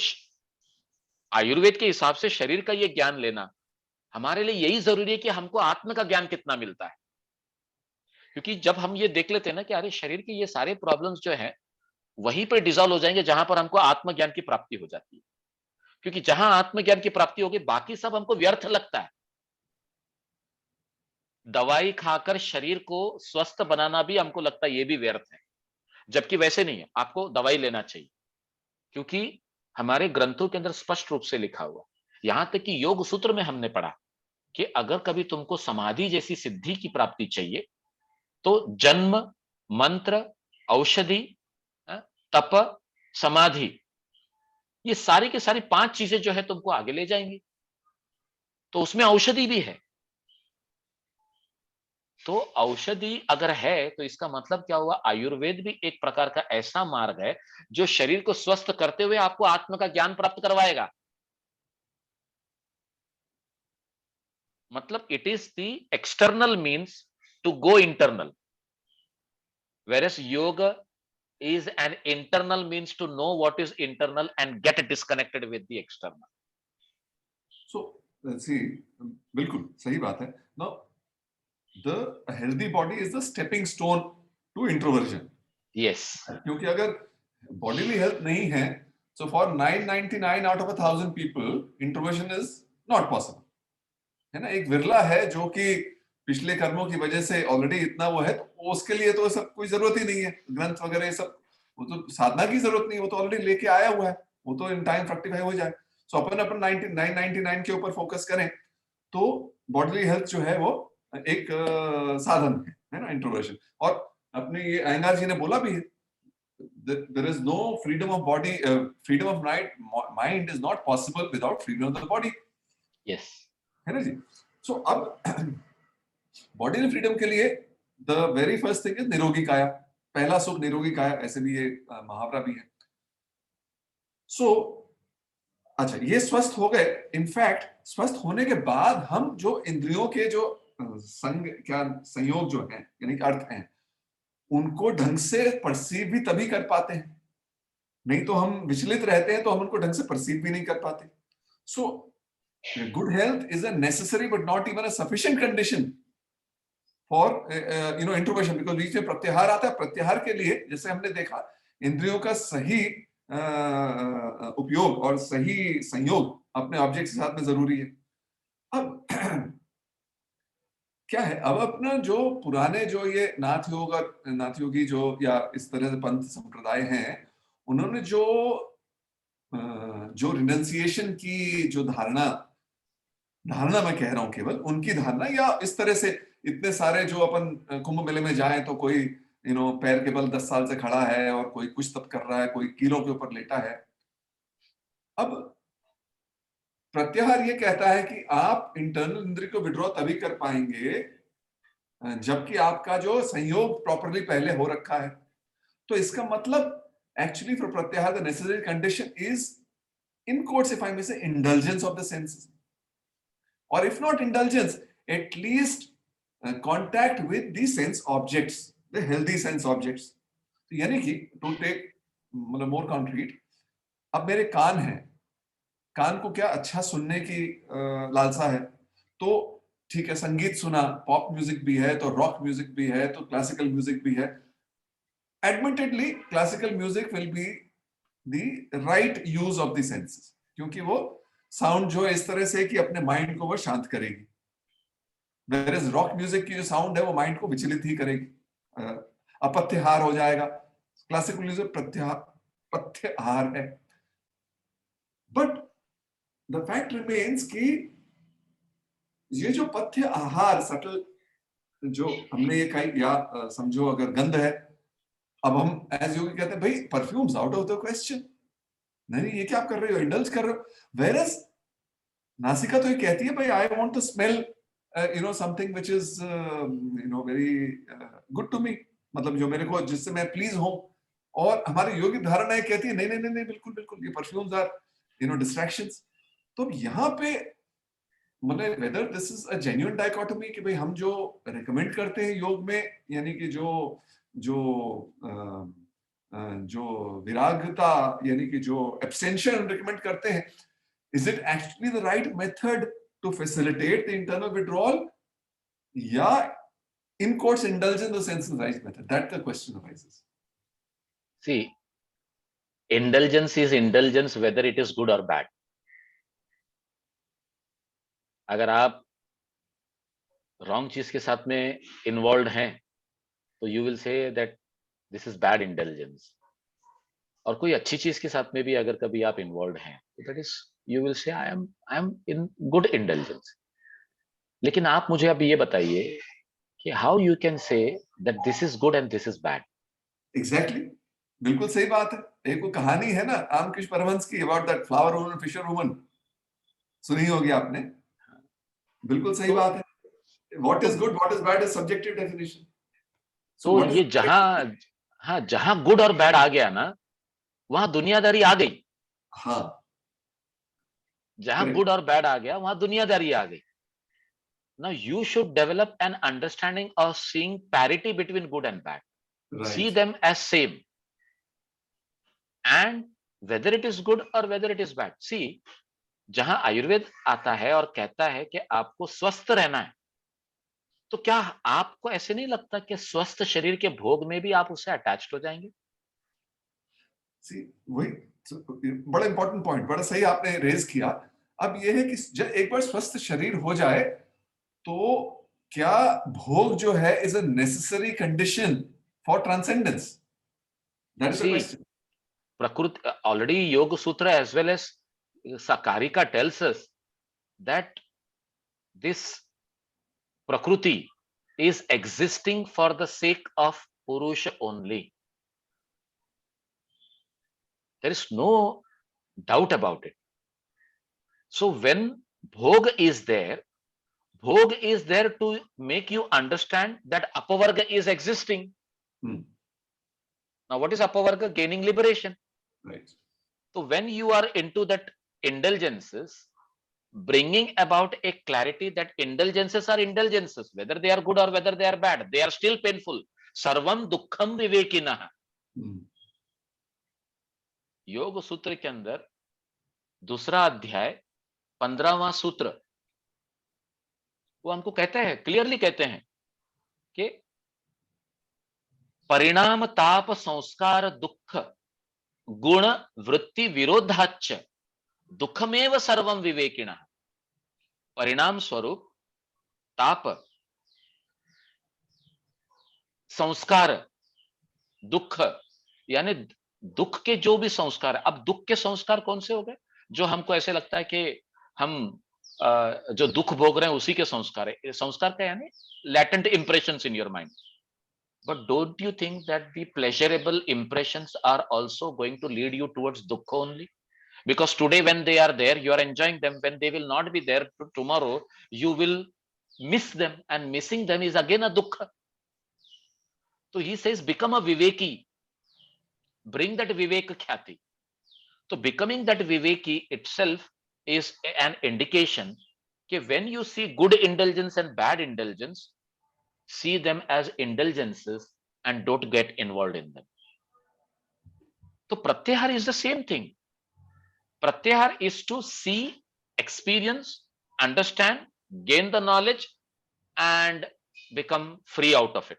आयुर्वेद के हिसाब से शरीर का ये ज्ञान लेना हमारे लिए यही जरूरी है कि हमको आत्म का ज्ञान कितना मिलता है। क्योंकि जब हम ये देख लेते हैं ना कि अरे शरीर के ये सारे प्रॉब्लम्स जो हैं, वहीं पर डिसॉल्व हो जाएंगे जहां पर हमको आत्मज्ञान की प्राप्ति हो जाती है। क्योंकि जहां आत्मज्ञान की प्राप्ति होगी, बाकी सब हमको व्यर्थ लगता है। दवाई खाकर शरीर को स्वस्थ बनाना भी हमको लगता है ये भी व्यर्थ है, जबकि वैसे नहीं है, आपको दवाई लेना चाहिए। क्योंकि हमारे ग्रंथों के अंदर स्पष्ट रूप से लिखा हुआ, यहां तक कि योग सूत्र में हमने पढ़ा कि अगर कभी तुमको समाधि जैसी सिद्धि की प्राप्ति चाहिए, तो जन्म, मंत्र, औषधि, अ, तप, समाधि, ये सारी की सारी 5 चीजें जो है तुमको आगे ले जाएंगी। तो उसमें औषधि भी है। तो औषधि अगर है, तो इसका मतलब क्या हुआ? आयुर्वेद भी एक प्रकार का ऐसा मार्ग है जो शरीर को स्वस्थ करते हुए आपको आत्म का ज्ञान प्राप्त करवाएगा। मतलब it is the external means to go internal, whereas yoga is an internal means to know what is internal and get disconnected with the external. So see, बिल्कुल सही बात है. Now the healthy body is the stepping stone to introversion. Yes. क्योंकि अगर bodily health नहीं है, so for 999 out of 1,000 people introversion is not possible. है ना, एक विरला है जो कि पिछले कर्मों की वजह से ऑलरेडी इतना वो है, तो उसके लिए तो सब कोई जरूरत ही नहीं है, ग्रंथ वगैरह सब, वो तो साधना की जरूरत नहीं, वो तो ऑलरेडी लेके आया हुआ है, वो तो इन टाइम फ्रक्टिफाई हो जाए. सो अपन 999 के ऊपर फोकस करें तो बॉडीली हेल्थ जो है वो एक साधन है ना, इंट्रोवर्जन. और अपने ये अयंगार जी ने बोला भी है, there is no freedom of body, freedom of mind is not possible without freedom of the body. Yes. है ना जी. सो अब बॉडी फ्रीडम के लिए the very first thing is निरोगी काया. पहला सुख निरोगी काया, ऐसे भी ये मुहावरा भी है. सो अच्छा, ये स्वस्थ हो गए. इनफैक्ट स्वस्थ होने के बाद हम जो इंद्रियों के जो संग क्या संयोग जो है, यानी कि अर्थ हैं, उनको ढंग से परसीव भी तभी कर पाते हैं. नहीं तो हम विचलित रहते हैं, तो हम उनको ढंग से परसीव भी नहीं कर पाते. So good health is a necessary but not even a sufficient condition for introversion, because बीच में प्रत्याहार आता है. प्रत्याहार के लिए जैसे हमने देखा, इंद्रियों का सही उपयोग और सही संयोग अपने ऑब्जेक्ट के साथ में जरूरी है. अब क्या है, अब अपना जो पुराने जो ये नाथ योग और नाथ योगी जो या इस तरह से पंथ संप्रदाय हैं, उन्होंने जो रिनंसिएशन की जो धारणा मैं कह रहा हूं, केवल उनकी धारणा, या इस तरह से इतने सारे जो अपन कुंभ मेले में जाएं तो कोई पैर के बल 10 साल से खड़ा है और कोई कुछ तप कर रहा है, कोई कीलों के ऊपर लेटा है. अब प्रत्याहार ये कहता है कि आप इंटरनल इंद्रिय को विड्रॉ तभी कर पाएंगे जबकि आपका जो संयोग प्रॉपरली पहले हो रखा है. तो इसका मतलब एक्चुअली फॉर प्रत्याहार the necessary condition is, in courts if I may say, indulgence of the senses, or if not indulgence, at least contact with the sense objects, the healthy sense objects. तो यानी कि to take मतलब more concrete, अब मेरे कान हैं, कान को क्या अच्छा सुनने की लालसा है, तो ठीक है, संगीत सुना, पॉप म्यूजिक भी है, तो रॉक म्यूजिक भी है, तो क्लासिकल म्यूजिक भी है. Admittedly classical music will be the right use of the senses, क्योंकि वो साउंड जो है इस तरह से कि अपने माइंड को वो शांत करेगी. Whereas रॉक म्यूजिक की जो साउंड है वो माइंड को विचलित ही करेगी, अपथ्यहार हो जाएगा. क्लासिकल म्यूजिक पथ्यहार है. बट द फैक्ट रिमेन्स कि ये जो पथ्य आहार सटल जो हमने ये कही, या समझो अगर गंध है, अब हम एज योगी कहते हैं भाई perfumes out of the question. नहीं, ये क्या आप कर रहे हो, इंडल्ज कर रहे हो. वेरस नासिका तो ये कहती है भाई I want to smell something which is very good to me, मतलब जो मेरे को, जिससे मैं प्लीज हूं. और हमारी योगिक धारणा कहती है नहीं नहीं नहीं, बिल्कुल बिल्कुल, ये परफ्यूम्स आर डिस्ट्रैक्शंस. तो यहाँ पे मतलब whether this is a genuine dichotomy कि भाई हम जो रिकमेंड करते हैं योग में, यानी कि जो विरागता, यानी कि जो एब्सटेंशन रिकमेंड करते हैं, is it actually the right method to facilitate the internal withdrawal, या in quotes indulge in the sense and right method? That the question arises. See, indulgence is indulgence whether it is good or bad. अगर आप wrong चीज के साथ में involve हैं तो you will say that this is bad intelligence, और कोई अच्छी चीज के साथ में भी अगर कभी आप इन्वॉल्व हैं तो that is you will say I am in good intelligence. लेकिन आप मुझे अब ये बताइए कि how you can say that this is good and this is bad. Exactly, बिल्कुल सही बात है। एक वो कहानी है ना रामकृष्ण परमहंस की about that flower woman fisher woman, सुनी होगी आपने। बिल्कुल सही बात है। What is good what is bad is subjective definition. तो ये जहां, हाँ, जहां गुड और बैड आ गया ना वहां दुनियादारी आ गई। हाँ, जहां गुड और बैड आ गया वहां दुनियादारी आ गई। Now you should develop an understanding of seeing parity between good and bad. See right. them as same, and whether it is good or whether it is bad. See, जहां आयुर्वेद आता है और कहता है कि आपको स्वस्थ रहना है, तो क्या आपको ऐसे नहीं लगता कि स्वस्थ शरीर के भोग में भी आप उससे अटैच्ड हो जाएंगे? See, वही बड़ा इंपॉर्टेंट पॉइंट, बड़ा सही आपने रेज किया। अब ये है कि जब एक बार स्वस्थ शरीर हो जाए तो क्या भोग जो है is a necessary condition for transcendence? That is the question. प्रकृति already योग सूत्र as well as Sakarika tells us that this prakriti is existing for the sake of Purusha only. There is no doubt about it. So when bhog is there to make you understand that apavarga is existing. Now what is apavarga? Gaining liberation. Right. So when you are into that indulgences, bringing about a clarity that indulgences are indulgences, whether they are good or whether they are bad, they are still painful. Sarvam dukkham vivekinah. योग सूत्र के अंदर दूसरा अध्याय 15वां सूत्र वो हमको कहते हैं, क्लियरली कहते हैं कि परिणाम ताप संस्कार दुख गुण वृत्ति विरोधाच दुखमेव सर्वम विवेकिणः। परिणाम स्वरूप ताप संस्कार दुख, यानी दुख के जो भी संस्कार, अब दुख के संस्कार कौन से हो गए? जो हमको ऐसे लगता है कि हम जो दुख भोग रहे हैं उसी के संस्कार है। संस्कार का यानी latent impressions in your mind. But don't you think that the pleasurable impressions are also going to lead you towards dukkha only? Because today when they are there, you are enjoying them. When they will not be there tomorrow, you will miss them, and missing them is again a dukkha. So he says, become a viveki. Bring that vivek khyati. So becoming that viveki itself is an indication that when you see good indulgence and bad indulgence, see them as indulgences and don't get involved in them. So pratyahar is the same thing. Pratyahar is to see, experience, understand, gain the knowledge and become free out of it.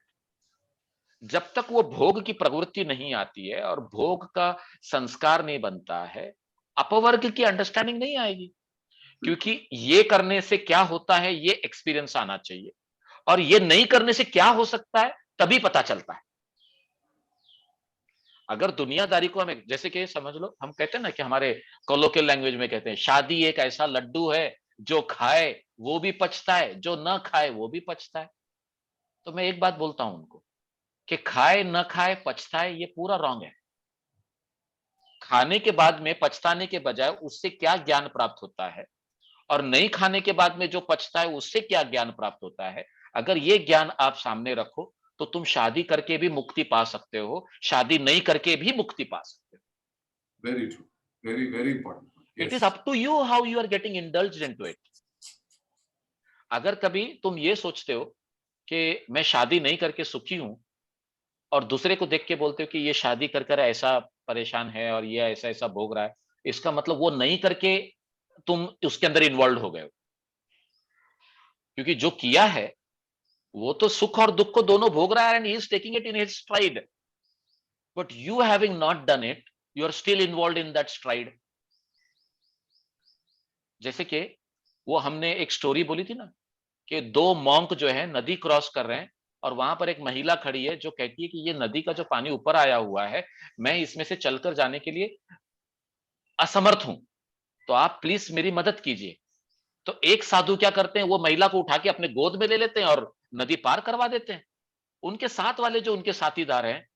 जब तक वो भोग की प्रवृत्ति नहीं आती है और भोग का संस्कार नहीं बनता है, अपवर्ग की अंडरस्टैंडिंग नहीं आएगी। क्योंकि ये करने से क्या होता है ये एक्सपीरियंस आना चाहिए, और ये नहीं करने से क्या हो सकता है तभी पता चलता है। अगर दुनियादारी को हमें, जैसे कि समझ लो, हम कहते हैं ना कि हमारे कोलोकियल लैंग्वेज में कहते हैं शादी एक ऐसा लड्डू है जो खाए वो भी पचता है, जो न खाए वो भी पचता है। तो मैं एक बात बोलता हूं उनको कि खाए न खाए पछताए, ये पूरा रॉन्ग है। खाने के बाद में पछताने के बजाय उससे क्या ज्ञान प्राप्त होता है, और नहीं खाने के बाद में जो पछता है उससे क्या ज्ञान प्राप्त होता है, अगर ये ज्ञान आप सामने रखो तो तुम शादी करके भी मुक्ति पा सकते हो, शादी नहीं करके भी मुक्ति पा सकते हो। Very true, very very important. It is up to you how you are getting indulged into it. अगर कभी तुम ये सोचते हो कि मैं शादी नहीं करके सुखी हूं और दूसरे को देख के बोलते हो कि ये शादी कर कर ऐसा परेशान है और ये ऐसा ऐसा भोग रहा है, इसका मतलब वो नहीं करके तुम उसके अंदर इन्वॉल्व हो गए हो। क्योंकि जो किया है वो तो सुख और दुख को दोनों भोग रहा है, and he is taking it in his stride, but you having not done it, you are still involve in that stride. जैसे कि वो हमने एक स्टोरी बोली थी ना, कि दो मॉन्क जो है नदी क्रॉस कर रहे हैं, और वहां पर एक महिला खड़ी है जो कहती है कि ये नदी का जो पानी ऊपर आया हुआ है, मैं इसमें से चलकर जाने के लिए असमर्थ हूं, तो आप प्लीज मेरी मदद कीजिए। तो एक साधु क्या करते हैं, वो महिला को उठा के अपने गोद में ले लेते हैं और नदी पार करवा देते हैं। उनके साथ वाले जो उनके साथीदार हैं,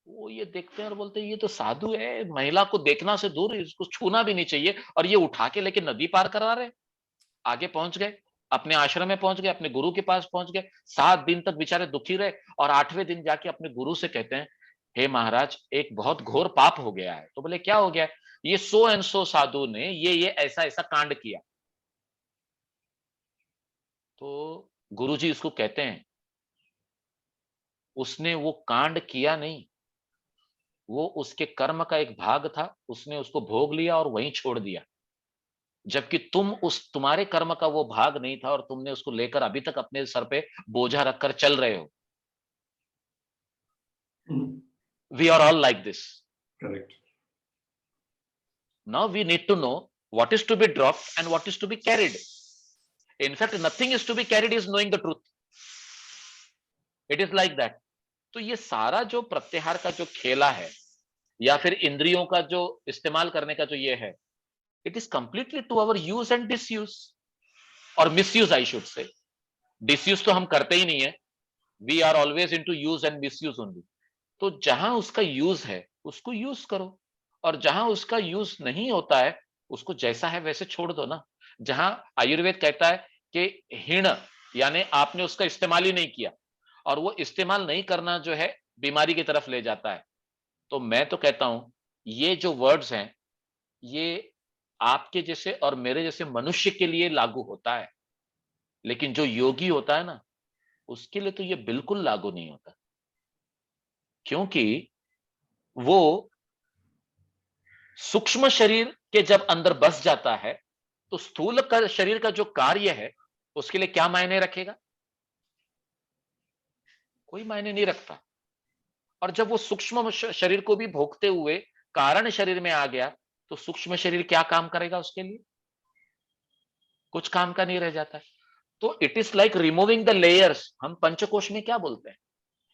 वो ये देखते हैं और बोलते हैं ये तो साधु है, महिला को देखना से दूर, इसको छूना भी नहीं चाहिए, और ये उठा के लेके नदी पार करा रहे। आगे पहुंच गए, अपने आश्रम में पहुंच गए, अपने गुरु के पास पहुंच गए। 7 दिन तक बेचारे दुखी रहे, और 8वें दिन जाके अपने गुरु से कहते हैं, हे महाराज, एक बहुत घोर पाप हो गया है। तो बोले क्या हो गया? ये सो एंड सो साधु ने ये ऐसा ऐसा कांड किया। तो गुरुजी इसको कहते हैं, उसने वो कांड किया नहीं, वो उसके कर्म का एक भाग था, उसने उसको भोग लिया और वहीं छोड़ दिया। जबकि तुम्हारे कर्म का वो भाग नहीं था, और तुमने उसको लेकर अभी तक अपने सर पे बोझा रखकर चल रहे हो। We are all like this. Correct. Now we need to know what is to be dropped and what is to be carried. In fact, nothing is to be carried is knowing the truth. It is like that. तो ये सारा जो प्रत्याहार का जो खेला है, या फिर इंद्रियों का जो इस्तेमाल करने का जो ये है, it is completely to our use and disuse, और misuse I should say. Disuse तो हम करते ही नहीं है, we are always into use and misuse only. तो जहां उसका यूज है उसको यूज करो, और जहां उसका यूज नहीं होता है उसको जैसा है वैसे छोड़ दो ना। जहां आयुर्वेद कहता है कि हिण, यानी आपने उसका इस्तेमाल ही नहीं किया, और वो इस्तेमाल नहीं करना जो है बीमारी की तरफ ले जाता है। तो मैं तो कहता हूं ये जो वर्ड्स हैं, ये आपके जैसे और मेरे जैसे मनुष्य के लिए लागू होता है, लेकिन जो योगी होता है ना, उसके लिए तो ये बिल्कुल लागू नहीं होता, क्योंकि वो सूक्ष्म शरीर के जब अंदर बस जाता है, तो स्थूल का शरीर का जो कार्य है उसके लिए क्या मायने रखेगा? कोई मायने नहीं रखता। और जब वो सूक्ष्म शरीर को भी भोगते हुए कारण शरीर में आ गया, तो सूक्ष्म शरीर क्या काम करेगा उसके लिए? कुछ काम का नहीं रह जाता। तो it is like removing the layers. हम पंचकोश में क्या बोलते हैं?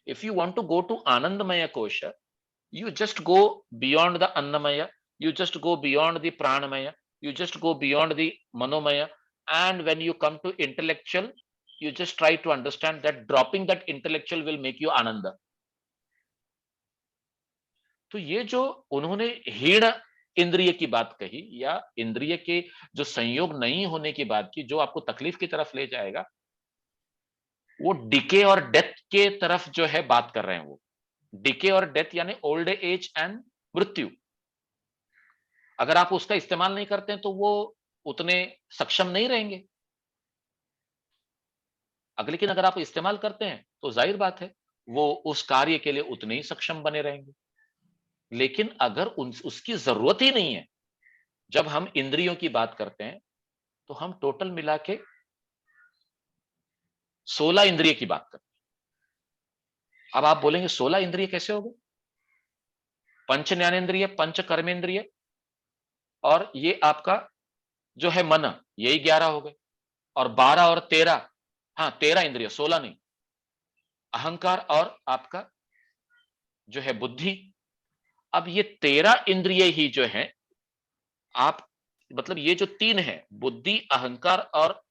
If you want to go to आनंदमय कोश, you just go beyond the annamaya, you just go beyond the pranamaya, you just go beyond the manomaya, and when you come to intellectual, you just try to understand that dropping that intellectual will make you ananda. तो ये जो उन्होंने हीण इंद्रिय की बात कही, या इंद्रिय के जो संयोग नहीं होने की बात की, जो आपको तकलीफ की तरफ ले जाएगा, वो डिके और डेथ के तरफ जो है बात कर रहे हैं। वो डिके और डेथ यानी ओल्ड एज एंड मृत्यु। अगर आप उसका इस्तेमाल नहीं करते हैं तो वो उतने सक्षम नहीं रहेंगे। लेकिन अगर आप इस्तेमाल करते हैं तो जाहिर बात है वो उस कार्य के लिए उतने ही सक्षम बने रहेंगे। लेकिन अगर उसकी जरूरत ही नहीं है, जब हम इंद्रियों की बात करते हैं तो हम टोटल मिला के 16 इंद्रिय की बात करते हैं। अब आप बोलेंगे 16 इंद्रिय कैसे हो गए? पंच ज्ञानेन्द्रिय, पंच कर्मेंद्रिय, और ये आपका जो है मन, यही 11 हो गए। और 12 और 13, हाँ 13 इंद्रिय, 16 नहीं। अहंकार और आपका जो है बुद्धि। अब ये 13 इंद्रिय ही जो है आप, मतलब ये जो 3 है, बुद्धि, अहंकार और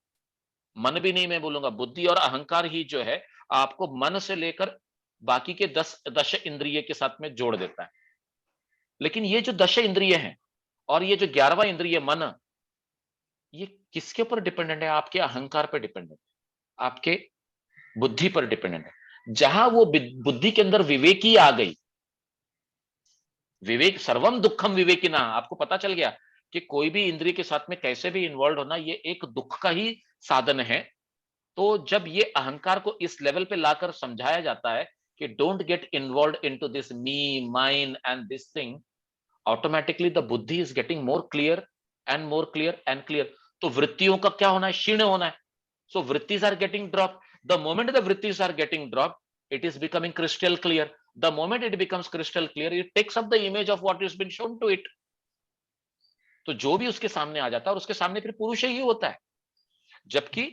मन भी नहीं मैं बोलूंगा, बुद्धि और अहंकार ही जो है आपको मन से लेकर बाकी के 10 इंद्रिय के साथ में जोड़ देता है। लेकिन ये जो 10 इंद्रिय हैं और ये जो 11वां इंद्रिय मन, ये किसके ऊपर डिपेंडेंट है? आपके अहंकार पर डिपेंडेंट है, आपके बुद्धि पर डिपेंडेंट है। जहां वो बुद्धि के अंदर विवेकी आ गई, विवेक सर्वम दुखम विवेकिना, आपको पता चल गया कि कोई भी इंद्रिय के साथ में कैसे भी इन्वॉल्व होना ये एक दुख का ही साधन है। तो जब ये अहंकार को इस लेवल पे लाकर समझाया जाता है कि don't get involve into this me, mine and this thing, automatically the बुद्धि is getting more clear and more clear and clear. तो वृत्तियों का क्या होना है? क्षीण होना है। सो वृत्तिज are getting drop. The moment the vrittis are getting dropped, it is becoming crystal clear. The moment it becomes crystal clear, it takes up the image of what has been shown to it. तो जो भी उसके सामने आ जाता है, और उसके सामने फिर पुरुष ही होता है, जबकि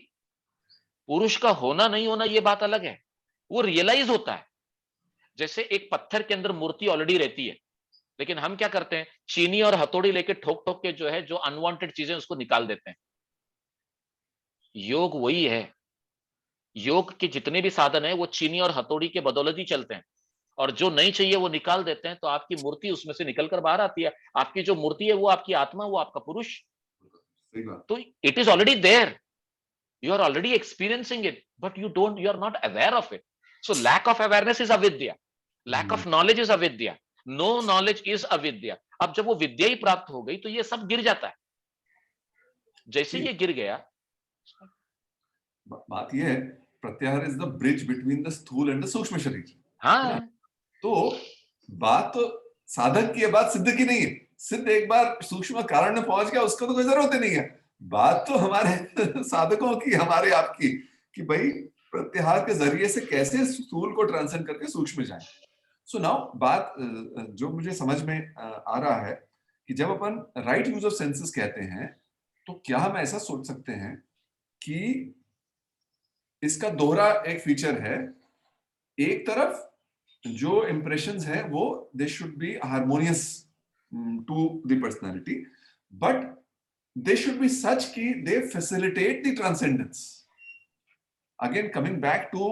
पुरुष का होना नहीं होना ये बात अलग है, वो रियलाइज होता है। जैसे एक पत्थर के अंदर मूर्ति ऑलरेडी रहती है, लेकिन हम क्या करते हैं, चीनी और हथौड़ी लेके ठोक ठोक के जो है, जो अनवांटेड चीजें उसको निकाल देते हैं। योग वही है, योग के जितने भी साधन है वो चीनी और हथौड़ी के बदौलत ही चलते हैं, और जो नहीं चाहिए वो निकाल देते हैं, तो आपकी मूर्ति उसमें से निकलकर बाहर आती है। आपकी जो मूर्ति है वो आपकी आत्मा, वो आपका पुरुष। तो it is already there, you are already experiencing it, but you are not aware of it. So lack of awareness is avidya, lack of knowledge is avidya, no knowledge is avidya. अब जब वो विद्या ही प्राप्त हो गई तो ये सब गिर जाता है। जैसे ये गिर गया, बात ये है, प्रत्याहार is the bridge between the स्थूल एंड द सूक्ष्म शरीर। हाँ, तो बात तो साधक की है, बात सिद्ध की नहीं है। सिद्ध एक बार सूक्ष्म कारण में पहुंच गया, उसको तो कोई जरूरत ही नहीं है। बात तो हमारे साधकों की, हमारे आपकी, कि भाई प्रत्याहार के जरिए से कैसे स्थूल को ट्रांसेंड करके सूक्ष्म जाए। सो नाउ बात जो मुझे समझ में आ रहा है कि जब अपन राइट यूज ऑफ सेंसेस कहते हैं, तो क्या हम ऐसा सोच सकते हैं कि इसका दोहरा एक फीचर है, एक तरफ जो इंप्रेशंस हैं वो they should be harmonious to the personality, but they should be such कि they facilitate the transcendence. Again coming back to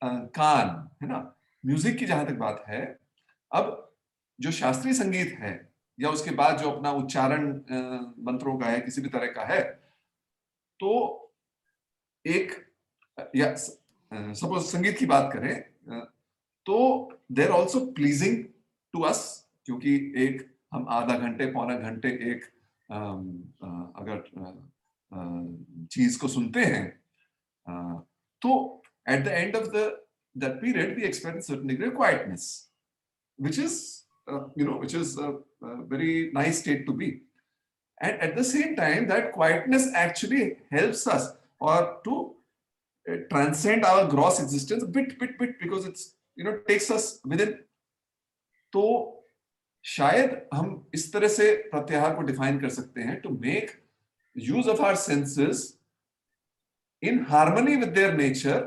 कान, है ना, म्यूजिक की जहां तक बात है, अब जो शास्त्रीय संगीत है या उसके बाद जो अपना उच्चारण मंत्रों का है, किसी भी तरह का है, तो एक या सपोज संगीत की बात करें, तो there also pleasing to us, क्योंकि एक हम आधा घंटे पौना घंटे एक अगर चीज को सुनते हैं, तो at the end of that period we experience certain degree of quietness, which is which is a very nice state to be, and at the same time that quietness actually helps us or to transcend our gross existence bit because it's takes us within. तो शायद हम इस तरह से प्रत्याहार को define कर सकते हैं, to make use of our senses in harmony with their nature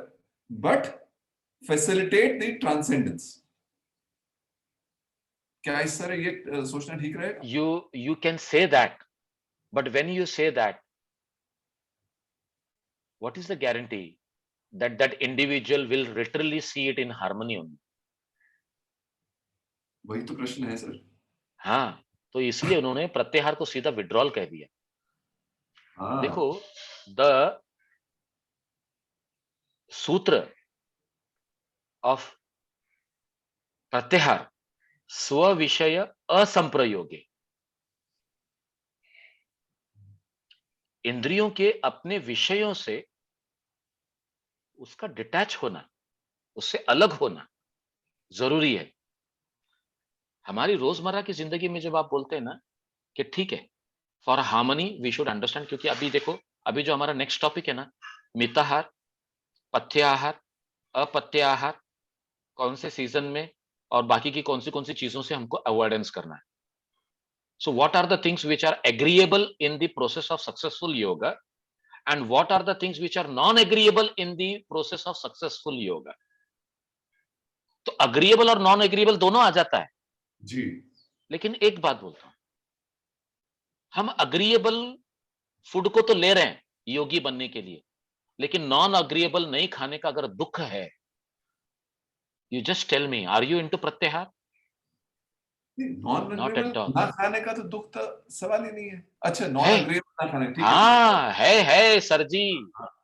but facilitate the transcendence. क्या इस तरह ये सोचना ठीक रहेगा? you can say that, but when you say that, what is the guarantee that that individual will literally see it in harmony only? वही तो प्रश्न है सर। हाँ, तो इसलिए उन्होंने प्रत्याहार को सीधा विड्रॉल कह दिया। देखो, द सूत्र ऑफ प्रत्याहार स्व विषय असंप्रयोगे, इंद्रियों के अपने विषयों से उसका डिटैच होना, उससे अलग होना जरूरी है। हमारी रोजमर्रा की जिंदगी में जब आप बोलते हैं ना कि ठीक है, for harmony we should understand, क्योंकि अभी देखो, अभी जो हमारा नेक्स्ट टॉपिक है ना, मिताहार, पथ्याहार, अपथ्याहार, कौन से सीजन में और बाकी की कौन सी चीजों से हमको अवॉइडेंस करना है। So what are the things which are agreeable in the process of successful yoga, and what are the things which are non agreeable in the process of successful yoga. तो अग्रीएबल और non agreeable दोनों आ जाता है जी। लेकिन एक बात बोलता हूं, हम अग्रीएबल फूड को तो ले रहे हैं योगी बनने के लिए, लेकिन नॉन अग्रीएबल नहीं खाने का अगर दुख है, you just tell me, are you into प्रत्याहार? Non not at all. ना खाने का तो दुख तो सवाल ही नहीं है। अच्छा, नॉन एग्रीएबल ना खाने, ठीक है। हाँ, है सर जी,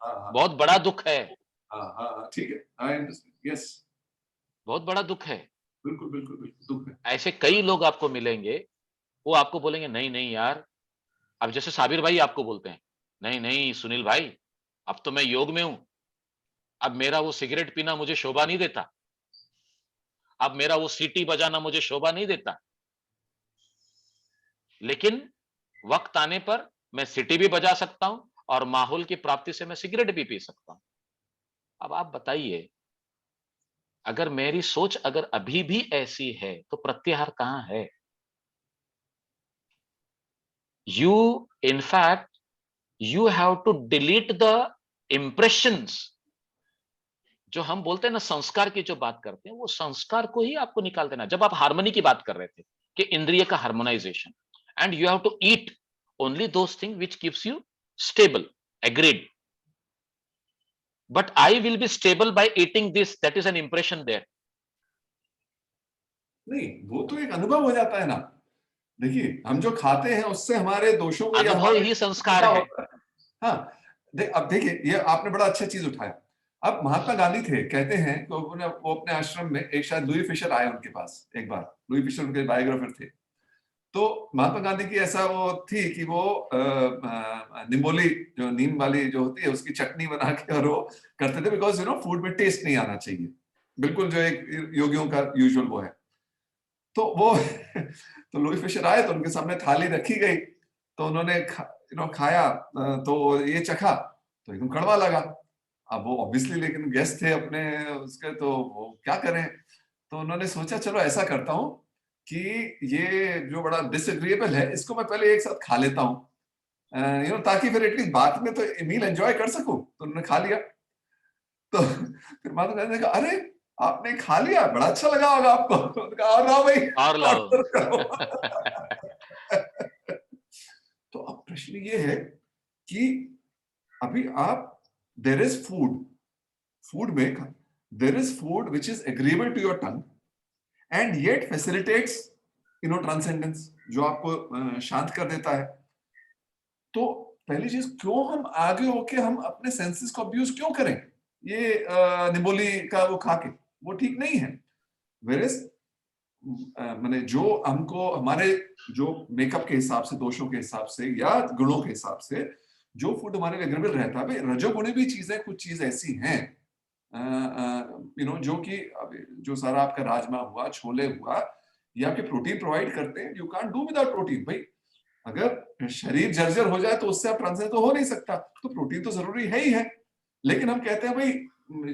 बहुत बड़ा दुख है। हाँ, ठीक है, आई अंडरस्टैंड, यस, बहुत बड़ा दुख है। बिल्कुल बिल्कुल बिल्कुल दुख है। ऐसे कई लोग आपको मिलेंगे, वो आपको बोलेंगे नहीं नहीं यार, अब जैसे साबिर भाई आपको बोलते हैं, नहीं नहीं सुनील भाई, अब तो मैं योग में हूं, अब मेरा वो सिगरेट पीना मुझे शोभा नहीं देता, अब मेरा वो सीटी बजाना मुझे शोभा नहीं देता, लेकिन वक्त आने पर मैं सीटी भी बजा सकता हूं और माहौल की प्राप्ति से मैं सिगरेट भी पी सकता हूं। अब आप बताइए, अगर मेरी सोच अगर अभी भी ऐसी है तो प्रत्याहार कहां है? You in fact you have to delete the impressions. जो हम बोलते हैं ना, संस्कार की जो बात करते हैं, वो संस्कार को ही आपको निकाल देना। जब आप हार्मनी की बात कर रहे थे कि इंद्रिय का harmonization, and you have to eat only those thing which keeps you stable, agreed, but I will be stable by eating this, that is an impression there. नहीं, वो तो एक अनुभव हो जाता है ना। देखिए, हम जो खाते हैं उससे हमारे दोषों को या अनुभव हमारे ही संस्कार पता है। होता है। हाँ, अब देखिए, ये आपने बड़ा अच्छा चीज उठाया। अब महात्मा गांधी थे, कहते हैं कि वो अपने आश्रम में, एक शायद लुई फिशर आए उनके पास एक बार, लुई फिशर उनके बायोग्राफर थे। तो महात्मा गांधी की ऐसा वो थी कि वो निम्बोली, जो नीम वाली जो होती है, उसकी चटनी बना के और वो करते थे, बिकॉज फूड में टेस्ट नहीं आना चाहिए, बिल्कुल जो एक योगियों का यूजुअल वो है। तो वो तो लुई फिशर आए तो उनके सामने थाली रखी गई, तो उन्होंने खाया, तो ये चखा तो एकदम कड़वा लगा। अब वो ऑब्वियसली, लेकिन गेस्ट थे अपने उसके, तो वो क्या करें। तो उन्होंने सोचा, चलो ऐसा करता हूँ कि ये जो बड़ा डिसएग्रीएबल है, इसको मैं पहले एक साथ खा लेता हूँ, ताकि फिर एटलीस्ट बाद में तो मील एंजॉय कर सकूं। तो उन्होंने खा लिया। तो फिर माता गांधी ने कहा, अरे आपने खा लिया, बड़ा अच्छा लगा होगा आपको। तो उन्होंने कहा, और लाओ भाई, और लाओ। ऑर्डर करो। तो अब प्रश्न ये है कि अभी आप, देर इज फूड, फूड में there is food which is agreeable to your tongue and yet facilitates transcendence, जो आपको शांत कर देता है। तो पहली चीज, क्यों हम आगे होके हम अपने सेंसेस को अब्यूज क्यों करें? ये निबोली का वो खा के, वो ठीक नहीं है। वेरस मैंने जो हमको हमारे जो मेकअप के हिसाब से, दोषों के हिसाब से या गुणों के हिसाब से जो फूड हमारे लिए अग्रेबल रहता है, भाई रजोगुणी भी चीजें, कुछ चीज ऐसी हैं जो कि जो सारा आपका राजमा हुआ, छोले हुआ, ये आपके प्रोटीन प्रोवाइड करते हैं। You can't do without protein. भाई अगर शरीर जर्जर हो जाए तो उससे आप ट्रांसलेट तो हो नहीं सकता, तो प्रोटीन तो जरूरी है ही है। लेकिन हम कहते हैं भाई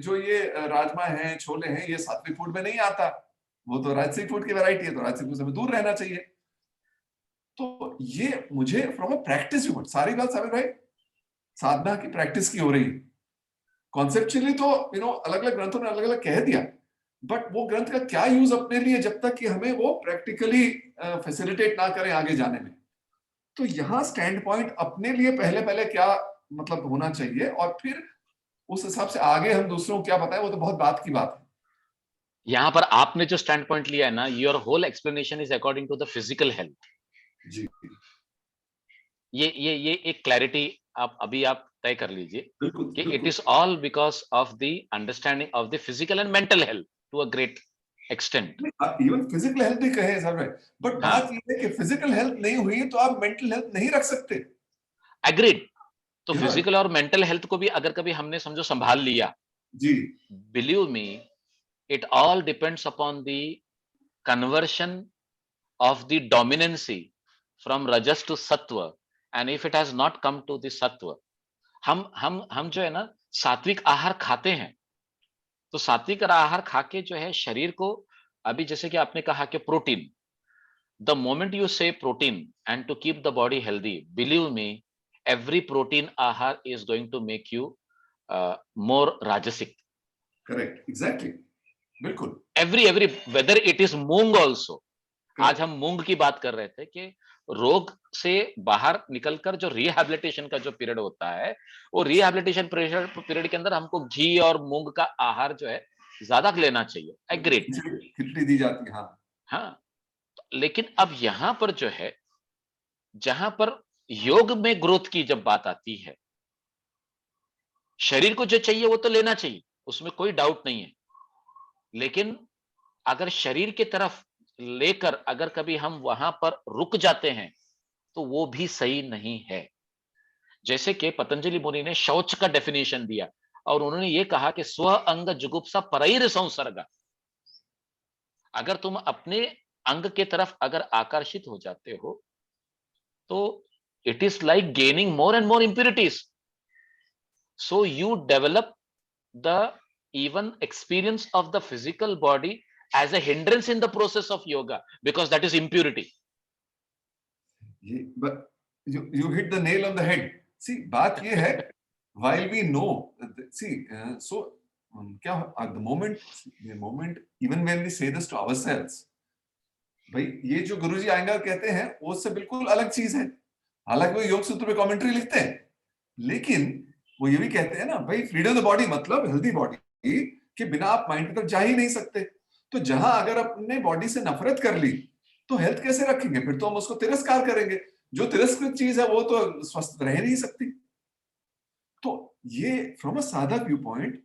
जो ये राजमा है, छोले हैं, ये सात्विक फूड में नहीं आता, वो तो राजसिक फूड की वैरायटी है, तो राजसिक फूड से हमें दूर रहना चाहिए। तो ये मुझे फ्रॉम अ प्रैक्टिस व्यू, सारी बात साबिर भाई साधना की प्रैक्टिस की हो रही है। कॉन्सेप्चुअली तो अलग अलग ग्रंथों ने अलग अलग कह दिया, बट वो ग्रंथ का क्या यूज अपने लिए, जब तक कि हमें वो प्रैक्टिकली फैसिलिटेट ना करें आगे जाने में। तो यहाँ स्टैंड पॉइंट अपने लिए पहले पहले क्या मतलब होना चाहिए, और फिर उस हिसाब से आगे हम दूसरों को क्या बताएं, वो तो बहुत बात की बात है। यहां पर आपने जो स्टैंड पॉइंट लिया है ना, your whole explanation is according to the physical health. जी, ये एक क्लैरिटी आप तय कर लीजिए बिल्कुल कि इट बिल्कुल। Is all because of the understanding of the physical and mental health to a great extent. Even physical health भी कहे सर भाई, बट बात हाँ, ये है कि फिजिकल हेल्थ नहीं हुई तो आप मेंटल हेल्थ नहीं रख सकते। एग्रीड। तो यू नो फिजिकल और मेंटल हेल्थ को भी अगर कभी हमने समझो संभाल लिया, जी, believe me, it all depends upon the conversion of the dominancy from rajas to sattva, and if it has not come to the sattva, हम जो है ना सात्विक आहार खाते हैं, तो सात्विक आहार खा के जो है शरीर को, अभी जैसे कि आपने कहा कि protein, the moment you say protein and to keep the body healthy, believe me, every protein ahar is going to make you more rajasic. Correct, exactly, बिल्कुल every whether it is moong also, आज correct. हम मूंग की बात कर रहे थे कि रोग से बाहर निकलकर जो रिहैबिलिटेशन का जो पीरियड होता है, वो रिहैबिलिटेशन पीरियड के अंदर हमको घी और मूंग का आहार जो है ज्यादा लेना चाहिए, एग्रीड। खिचड़ी दी जाती है, हाँ। हाँ, लेकिन अब यहां पर जो है, जहां पर योग में ग्रोथ की जब बात आती है, शरीर को जो चाहिए वो तो लेना चाहिए, उसमें कोई डाउट नहीं है। लेकिन अगर शरीर की तरफ लेकर अगर कभी हम वहां पर रुक जाते हैं, तो वो भी सही नहीं है। जैसे कि पतंजलि मुनि ने शौच का डेफिनेशन दिया, और उन्होंने ये कहा कि स्व अंग जुगुप्सा परैर संसर्ग। अगर तुम अपने अंग के तरफ अगर आकर्षित हो जाते हो, तो it is like gaining more and more impurities, so you develop the even experience of the physical body as a hindrance in the process of yoga, because that is impurity. But you hit the nail on the head. See, बात ये है, while we know, see, so क्या at the moment even when we say this to ourselves, भाई ये जो गुरुजी आएंगे कहते हैं वो उससे बिल्कुल अलग चीज है। हालांकि वो योग सूत्र पे कमेंट्री लिखते हैं, लेकिन वो ये भी कहते हैं ना भाई, फ्रीडम ऑफ द बॉडी मतलब हेल्दी बॉडी के बिना आप माइंड की तरफ जा ही नहीं सकते। तो जहां अगर अपने बॉडी से नफरत कर ली तो हेल्थ कैसे रखेंगे? फिर तो हम उसको तिरस्कार करेंगे। जो तिरस्कृत चीज है वो तो स्वस्थ रह नहीं सकती। तो ये फ्रॉम अ साधक व्यू पॉइंट,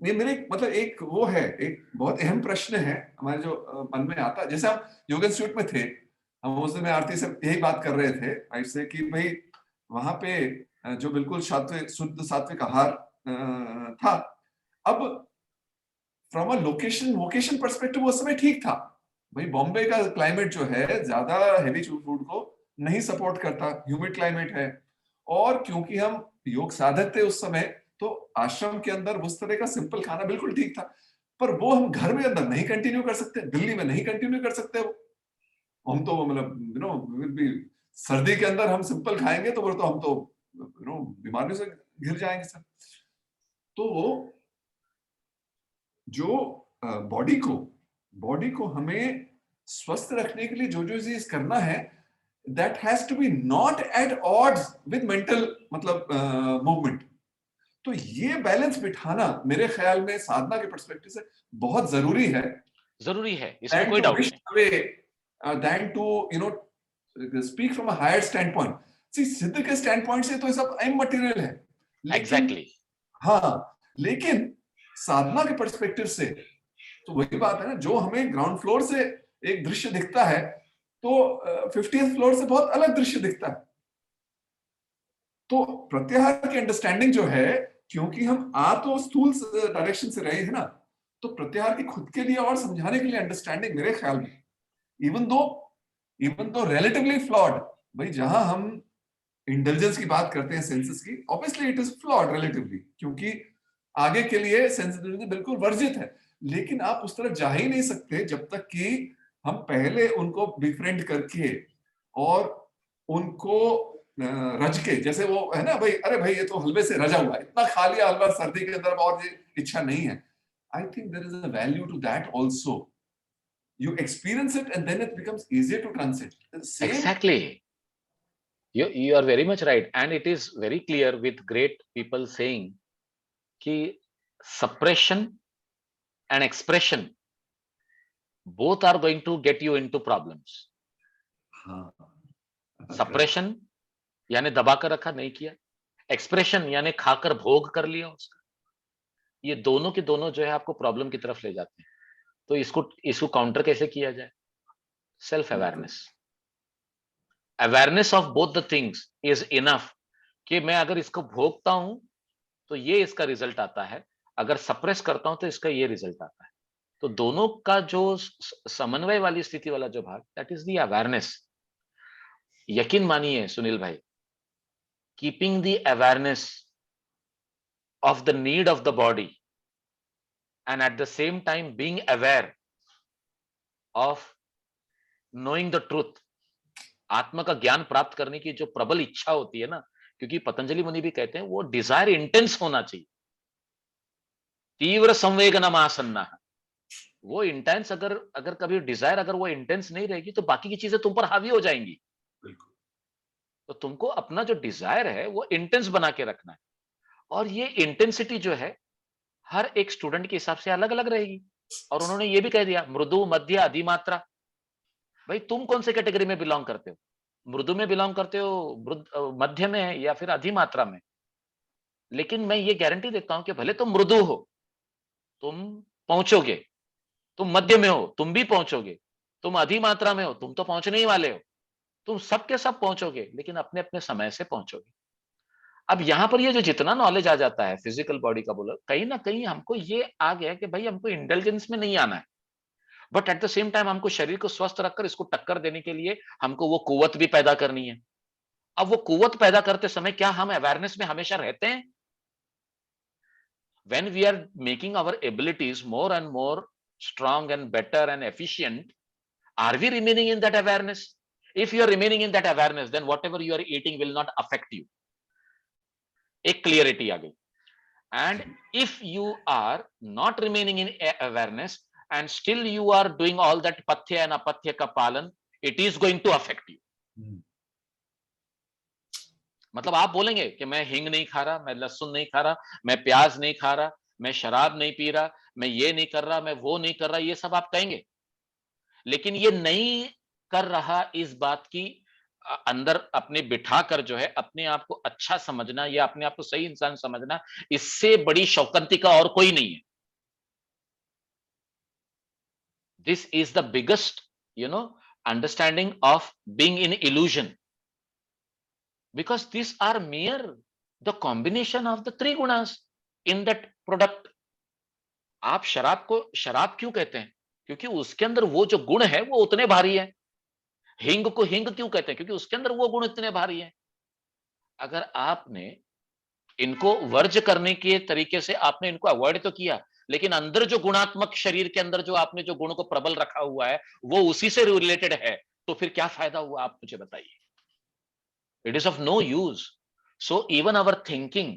ये मेरे मतलब एक वो है, एक बहुत अहम प्रश्न है हमारे जो मन में आता है। जैसे हम योग इंस्टीट्यूट में थे, हम उस दिन आरती से यही बात कर रहे थे ऐसे कि भाई वहां पे जो बिल्कुल सात्विक, शुद्ध सात्विक आहार था। अब फ्रॉम अ वोकेशन पर्सपेक्टिव उस समय ठीक था भाई। बॉम्बे का क्लाइमेट जो है ज्यादा हेवी फूड को नहीं सपोर्ट करता, ह्यूमिड क्लाइमेट है। और क्योंकि हम योग साधक थे उस समय, तो आश्रम के अंदर उस तरह का सिंपल खाना बिल्कुल ठीक था। पर वो हम घर में अंदर नहीं कंटिन्यू कर सकते, दिल्ली में नहीं कंटिन्यू कर सकते। वो हम तो मतलब विल बी, सर्दी के अंदर हम सिंपल खाएंगे तो वो तो हम तो बीमारियों से घिर जाएंगे सर। तो जो बॉडी को हमें स्वस्थ रखने के लिए जो जो चीज करना है, that has to be not at odds with mental मतलब मूवमेंट। तो ये बैलेंस बिठाना मेरे ख्याल में साधना के पर्सपेक्टिव से बहुत जरूरी है। जरूरी है, इसमें कोई डाउट नहीं। Than to speak from a higher standpoint. See, सिद्ध के स्टैंड पॉइंट से तो सब इमटेरियल है, लेकिन Exactly. हाँ, लेकिन साधना के पर्सपेक्टिव से तो वही बात है ना, जो हमें ग्राउंड फ्लोर से एक दृश्य दिखता है तो 50th फ्लोर से बहुत अलग दृश्य दिखता है। तो प्रत्याहार की अंडरस्टैंडिंग जो है, क्योंकि हम तो स्थूल डायरेक्शन से रहे हैं ना, तो प्रत्याहार की खुद के लिए और समझाने के लिए अंडरस्टैंडिंग मेरे ख्याल में इवन दो रिलेटिवली फ्लॉड, भाई जहां हम इंटेलिजेंस की बात करते हैं, सेंसेस की, obviously it is flawed relatively, क्योंकि आगे के लिए सेंसिटिविटी बिल्कुल वर्जित है। लेकिन आप उस तरफ जा ही नहीं सकते जब तक कि हम पहले उनको बिफ्रेंड करके और उनको रज के, जैसे वो है ना भाई, अरे भाई ये तो हलवे से रजा हुआ है, इतना खा लिया हलवा सर्दी के अंदर और इच्छा नहीं है। I think there is a value to that also. You experience it and then it becomes easier to transit. Same. Exactly. You are very much right, and it is very clear with great people saying कि suppression and expression both are going to get you into problems. Suppression यानी दबाकर रखा, नहीं किया। Expression यानी खाकर भोग कर लिया उसका। ये दोनों के दोनों जो है आपको प्रॉब्लम की तरफ ले जाते हैं। तो इसको काउंटर कैसे किया जाए? Self awareness. Awareness of both the things is enough कि मैं अगर इसको भोगता हूं तो ये इसका रिजल्ट आता है, अगर सप्रेस करता हूं तो इसका ये रिजल्ट आता है। तो दोनों का जो समन्वय वाली स्थिति वाला जो भाग, दैट इज द अवेयरनेस। यकीन मानिए सुनील भाई, keeping the awareness of the need of the body and at the same time being aware of knowing the truth, आत्मा का ज्ञान प्राप्त करने की जो प्रबल इच्छा होती है ना, क्योंकि पतंजलि मुनि भी कहते हैं वो डिजायर इंटेंस होना चाहिए। तीव्र संवेगनम आसन्ना, वो इंटेंस अगर कभी डिजायर अगर वो इंटेंस नहीं रहेगी तो बाकी की चीजें तुम पर हावी हो जाएंगी। तो तुमको अपना जो डिजायर है वो इंटेंस बना के रखना है, और ये इंटेंसिटी जो है हर एक स्टूडेंट के हिसाब से अलग अलग रहेगी। और उन्होंने ये भी कह दिया मृदु मध्य अधिमात्रा। भाई तुम कौन से कैटेगरी में बिलोंग करते हो? मृदु में बिलोंग करते हो, मध्य में, या फिर अधिमात्रा में? लेकिन मैं ये गारंटी देता हूं कि भले तुम मृदु हो, तुम पहुंचोगे। तुम मध्य में हो, तुम भी पहुंचोगे। तुम अधिमात्रा में हो, तुम तो पहुंचने ही वाले हो। तुम सबके सब पहुंचोगे, लेकिन अपने अपने समय से पहुंचोगे। अब यहां पर ये जो जितना नॉलेज आ जाता है फिजिकल बॉडी का, बोलो कहीं ना कहीं हमको ये आ गया कि भाई हमको इंटेलिजेंस में नहीं आना है, but at the same time हमको शरीर को स्वस्थ रखकर इसको टक्कर देने के लिए हमको वो कुव्वत भी पैदा करनी है। अब वो कुव्वत पैदा करते समय क्या हम अवेयरनेस में हमेशा रहते हैं? when we are making our abilities more and more strong and better and efficient, are we remaining in that awareness? If you are remaining in that awareness, then whatever you are eating will not affect you. एक clarity आ गई. And if you are not remaining in awareness and still you are doing all that pathya and apathya ka palan, it is going to affect you. मतलब आप बोलेंगे कि मैं हिंग नहीं खा रहा, मैं लहसुन नहीं खा रहा, मैं प्याज नहीं खा रहा, मैं शराब नहीं पी रहा, मैं ये नहीं कर रहा, मैं वो नहीं कर रहा, ये सब आप कहेंगे. लेकिन ये नहीं कर रहा इस बात की अंदर अपने बिठा कर जो है अपने आप को अच्छा समझना या अपने आप को सही इंसान समझना, इससे बड़ी शौकंती का और कोई नहीं है. This is the biggest understanding of being in illusion, because this are mere the combination of the three गुणास इन दैट प्रोडक्ट. आप शराब को शराब क्यों कहते हैं? क्योंकि उसके अंदर वो जो गुण है वो उतने भारी है. हिंग को हिंग क्यों कहते हैं? क्योंकि उसके अंदर वो गुण इतने भारी हैं. अगर आपने इनको वर्ज करने के तरीके से आपने इनको अवॉइड तो किया, लेकिन अंदर जो गुणात्मक शरीर के अंदर जो आपने जो गुण को प्रबल रखा हुआ है वो उसी से रिलेटेड है, तो फिर क्या फायदा हुआ आप मुझे बताइए. It is of no use. So even our thinking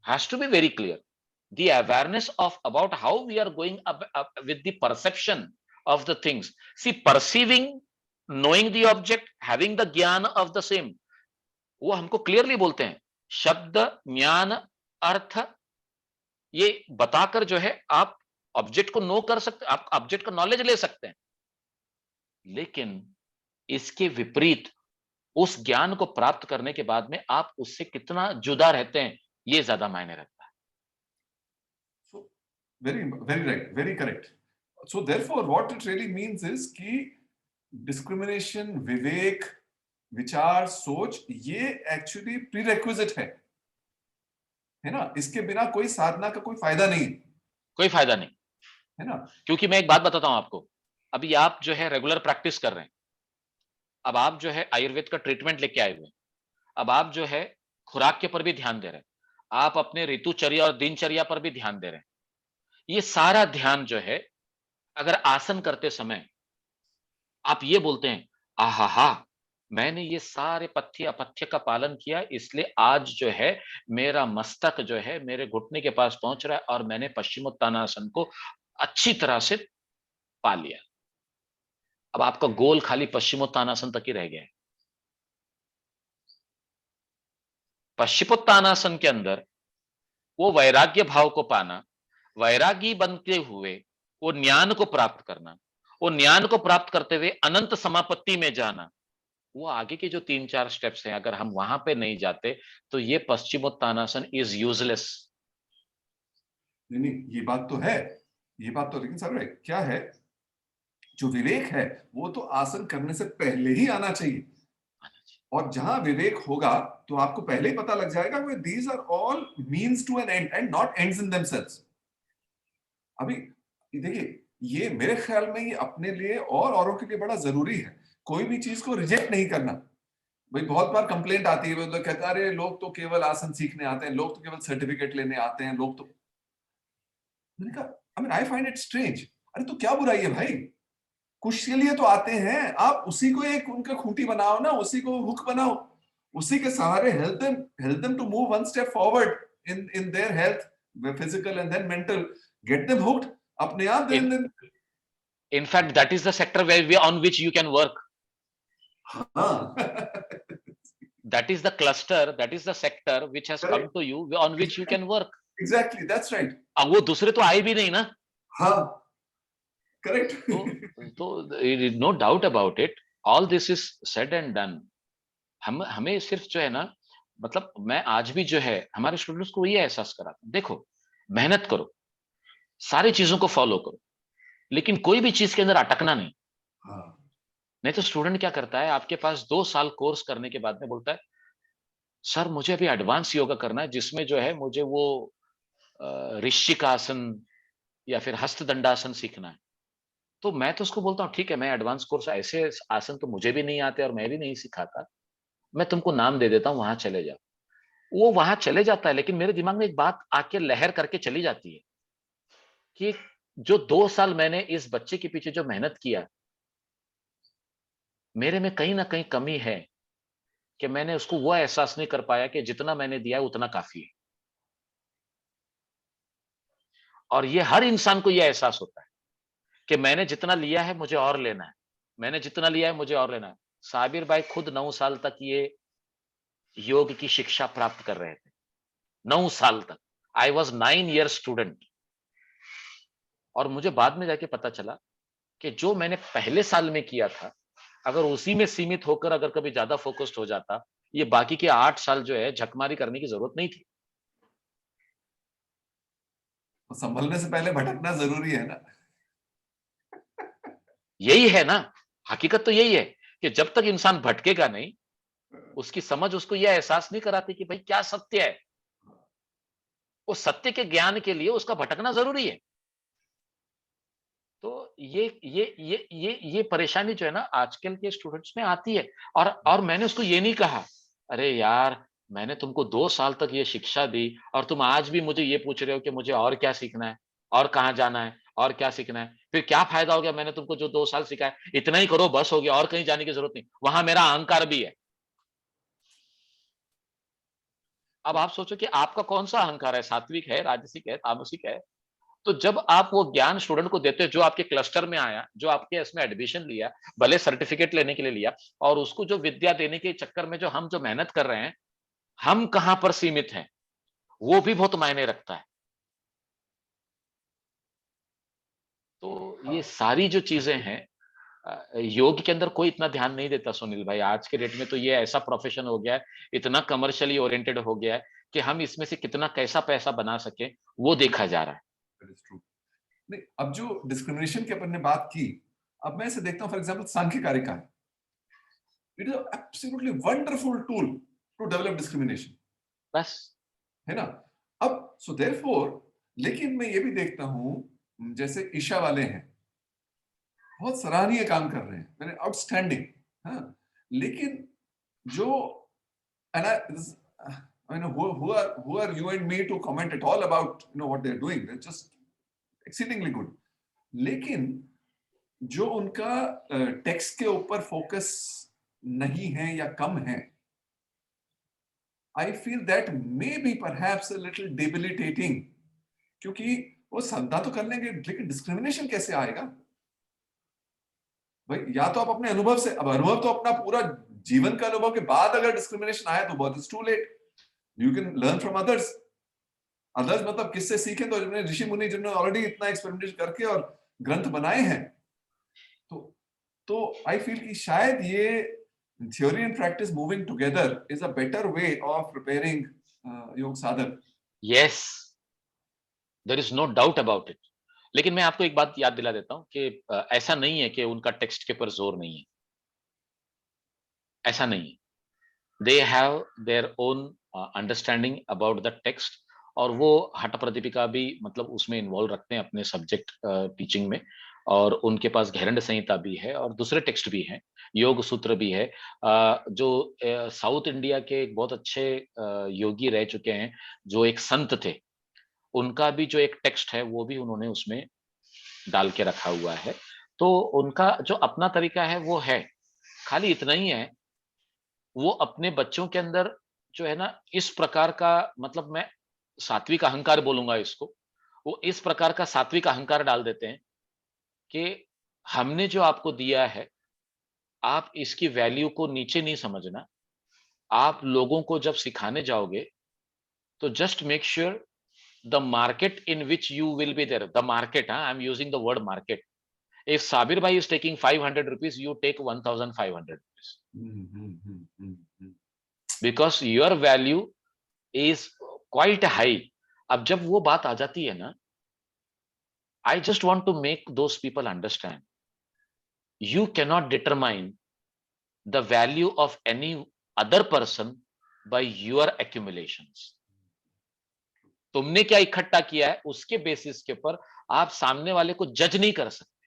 has to be very clear. The awareness of about how we are going up with the perception of the things. See, perceiving, knowing the object, having the ज्ञान of the same, वो हमको clearly बोलते हैं. शब्द, ज्ञान, अर्थ, ये बताकर जो है आप ऑब्जेक्ट को नो कर सकते, आप ऑब्जेक्ट का नॉलेज ले सकते हैं. लेकिन इसके विपरीत उस ज्ञान को प्राप्त करने के बाद में आप उससे कितना जुदा रहते हैं, ये ज्यादा मायने रखता है. Very, very right, very correct. So therefore, what it really means is कि discrimination, विवेक, विचार, सोच, ये actually prerequisite है ना? इसके बिना कोई साधना का कोई फायदा नहीं, कोई फायदा नहीं, है ना? क्योंकि मैं एक बात बताता हूं आपको. अभी आप जो है रेगुलर प्रैक्टिस कर रहे हैं, अब आप जो है आयुर्वेद का ट्रीटमेंट लेके आए हुए हैं, अब आप जो है खुराक के पर भी ध्यान दे रहे हैं, आप अपने ऋतुचर्या और दिनचर्या पर भी ध्यान दे रहे हैं. ये सारा ध्यान जो है अगर आसन करते समय आप ये बोलते हैं, आहा, मैंने ये सारे पथ्य अपथ्य का पालन किया, इसलिए आज जो है मेरा मस्तक जो है मेरे घुटने के पास पहुंच रहा है और मैंने पश्चिमोत्तानासन को अच्छी तरह से पा लिया. अब आपका गोल खाली पश्चिमोत्तानासन तक ही रह गया है. पश्चिमोत्तानासन के अंदर वो वैराग्य भाव को पाना, वैरागी बनते हुए वो ज्ञान को प्राप्त करना, वो ज्ञान को प्राप्त करते हुए अनंत समापत्ति में जाना, वो आगे के जो 3-4 स्टेप्स हैं, अगर हम वहां पे नहीं जाते तो ये पश्चिमोत्तानासन इज यूजलेस. नहीं, ये बात तो है, ये बात तो, लेकिन सर क्या है, जो विवेक है वो तो आसन करने से पहले ही आना चाहिए. और जहां विवेक होगा तो आपको पहले ही पता लग जाएगा कि these are all means to an end and not ends in themselves. अभी देखिए, ये मेरे ख्याल में ये अपने लिए और औरों के लिए बड़ा जरूरी है. कोई भी चीज को रिजेक्ट नहीं करना. भाई बहुत बार कंप्लेंट आती है, वो लोग कहते हैं अरे लोग तो केवल आसन सीखने आते हैं, लोग तो केवल सर्टिफिकेट लेने आते हैं, लोग तो, मैंने कहा I mean I find it strange. अरे तो क्या बुराई है भाई, कुछ के लिए तो आते हैं, आप उसी को एक उनका खूंटी बनाओ ना, उसी को हुक बनाओ, उसी के सहारे help them to move one step forward in their health, physical and then mental, get them hooked. अपने आप then in fact that is the sector on which you can work. That is the cluster, that is the sector which has come to you on which you can work. Exactly, that's right. अब वो दूसरे तो आए भी नहीं ना. हाँ, correct. तो no doubt about it, all this is said and done. हमें सिर्फ जो है ना, मतलब मैं आज भी जो है हमारे स्टूडेंट्स को ये एहसास कराता हूं, देखो मेहनत करो, सारी चीजों को फॉलो करो, लेकिन कोई भी चीज के अंदर अटकना नहीं. नहीं तो स्टूडेंट क्या करता है, आपके पास 2 साल कोर्स करने के बाद में बोलता है सर मुझे अभी एडवांस योगा करना है जिसमें जो है मुझे वो ऋषिक आसन या फिर हस्तदंडासन सीखना है. तो मैं तो उसको बोलता हूँ ठीक है, मैं एडवांस कोर्स, ऐसे आसन तो मुझे भी नहीं आते और मैं भी नहीं सिखाता, मैं तुमको नाम दे देता हूँ, वहां चले जाओ. वो वहां चले जाता है, लेकिन मेरे दिमाग में एक बात आके लहर करके चली जाती है कि जो 2 साल मैंने इस बच्चे के पीछे जो मेहनत किया, मेरे में कहीं ना कहीं कमी है कि मैंने उसको वो एहसास नहीं कर पाया कि जितना मैंने दिया है उतना काफी है। और ये हर इंसान को ये एहसास होता है कि मैंने जितना लिया है मुझे और लेना है, मैंने जितना लिया है मुझे और लेना है। साबिर भाई खुद 9 साल तक ये योग की शिक्षा प्राप्त कर रहे थे, 9 साल तक। I was 9 year student. और मुझे बाद में जाके पता चला कि जो मैंने पहले साल में किया था, अगर उसी में सीमित होकर अगर कभी ज्यादा फोकस्ड हो जाता, ये बाकी के 8 साल जो है झकमारी करने की जरूरत नहीं थी। तो संभलने से पहले भटकना जरूरी है ना। यही है ना, हकीकत तो यही है कि जब तक इंसान भटकेगा नहीं, उसकी समझ उसको यह एहसास नहीं कराती कि भाई क्या सत्य है। वो सत्य के ज्ञान के लिए उसका भटकना जरूरी है। तो ये परेशानी जो है ना आजकल के स्टूडेंट्स में आती है। और मैंने उसको ये नहीं कहा, अरे यार मैंने तुमको 2 साल तक ये शिक्षा दी और तुम आज भी मुझे ये पूछ रहे हो कि मुझे और क्या सीखना है, और कहाँ जाना है, और क्या सीखना है। फिर क्या फायदा हो गया, मैंने तुमको जो 2 साल सिखाया इतना ही करो, बस हो गया, और कहीं जाने की जरूरत नहीं। वहां मेरा अहंकार भी है। अब आप सोचो कि आपका कौन सा अहंकार है, सात्विक है, राजसिक है, तामसिक है। तो जब आप वो ज्ञान स्टूडेंट को देते हो जो आपके क्लस्टर में आया, जो आपके इसमें एडमिशन लिया, भले सर्टिफिकेट लेने के लिए लिया, और उसको जो विद्या देने के चक्कर में जो हम जो मेहनत कर रहे हैं, हम कहां पर सीमित हैं, वो भी बहुत मायने रखता है। तो ये सारी जो चीजें हैं, योग के अंदर कोई इतना ध्यान नहीं देता सुनील भाई। आज के डेट में तो ये ऐसा प्रोफेशन हो गया है, इतना कमर्शियली ओरिएंटेड हो गया है कि हम इसमें से कितना कैसा पैसा बना सके वो देखा जा रहा है। That is true. नहीं, अब जो डिस्क्रिमिनेशन की अपन ने बात की, अब मैं इसे देखता हूँ for example Samkhya Karika. It is absolutely wonderful tool to develop discrimination, बस। है ना। अब सो देयरफॉर, लेकिन मैं ये भी देखता हूँ जैसे ईशा वाले हैं, बहुत सराहनीय काम कर रहे हैं, मैंने आउटस्टैंडिंग। हाँ, लेकिन जो and I mean, who are you and me to comment at all about what they're doing? They're just exceedingly good. लेकिन जो उनका टेक्स्ट के ऊपर फोकस नहीं है या कम है, I feel that may be perhaps a little debilitating, क्योंकि वो श्रद्धा तो कर लेंगे लेकिन डिस्क्रिमिनेशन कैसे आएगा भाई? या तो आप अपने अनुभव से, अब अनुभव तो अपना पूरा जीवन का अनुभव के बाद अगर डिस्क्रिमिनेशन आया तो बहुत it's too late. You can learn from others. Others मतलब किससे सीखें? तो ऋषि मुनि जिन्होंने ऑलरेडी इतना एक्सपेरिमेंटेशन करके और ग्रंथ बनाए हैं। तो आई फील कि शायद ये theory and practice moving together is a better way of preparing योग साधक। Yes, there is no doubt about it. लेकिन मैं आपको एक बात याद दिला देता हूं कि ऐसा नहीं है कि उनका टेक्स्ट के ऊपर जोर नहीं है, ऐसा नहीं है। They have their own understanding about the text. और वो हठ प्रदीपिका भी मतलब उसमें इन्वॉल्व रखते हैं अपने सब्जेक्ट टीचिंग में। और उनके पास घेरंड संहिता भी है और दूसरे टेक्स्ट भी हैं, योग सूत्र भी है। जो साउथ इंडिया के एक बहुत अच्छे योगी रह चुके हैं, जो एक संत थे, उनका भी जो एक टेक्स्ट है वो भी उन्होंने उसमें डाल के रखा हुआ है। तो उनका जो अपना तरीका है वो है, खाली इतना ही है, वो अपने बच्चों के अंदर जो है ना इस प्रकार का, मतलब मैं सात्विक अहंकार बोलूंगा इसको, वो इस प्रकार का सात्विक अहंकार डाल देते हैं कि हमने जो आपको दिया है, आप इसकी वैल्यू को नीचे नहीं समझना। आप लोगों को जब सिखाने जाओगे तो just make sure the market in which you will be there, the market, I am using the word market. If Sabir Bhai is taking 500 rupees, you take 1,500 rupees. Because your value is quite high. अब जब वो बात आ जाती है ना, I just want to make those people understand. You cannot determine the value of any other person by your accumulations. तुमने क्या इकट्ठा किया है उसके बेसिस के ऊपर आप सामने वाले को जज नहीं कर सकते।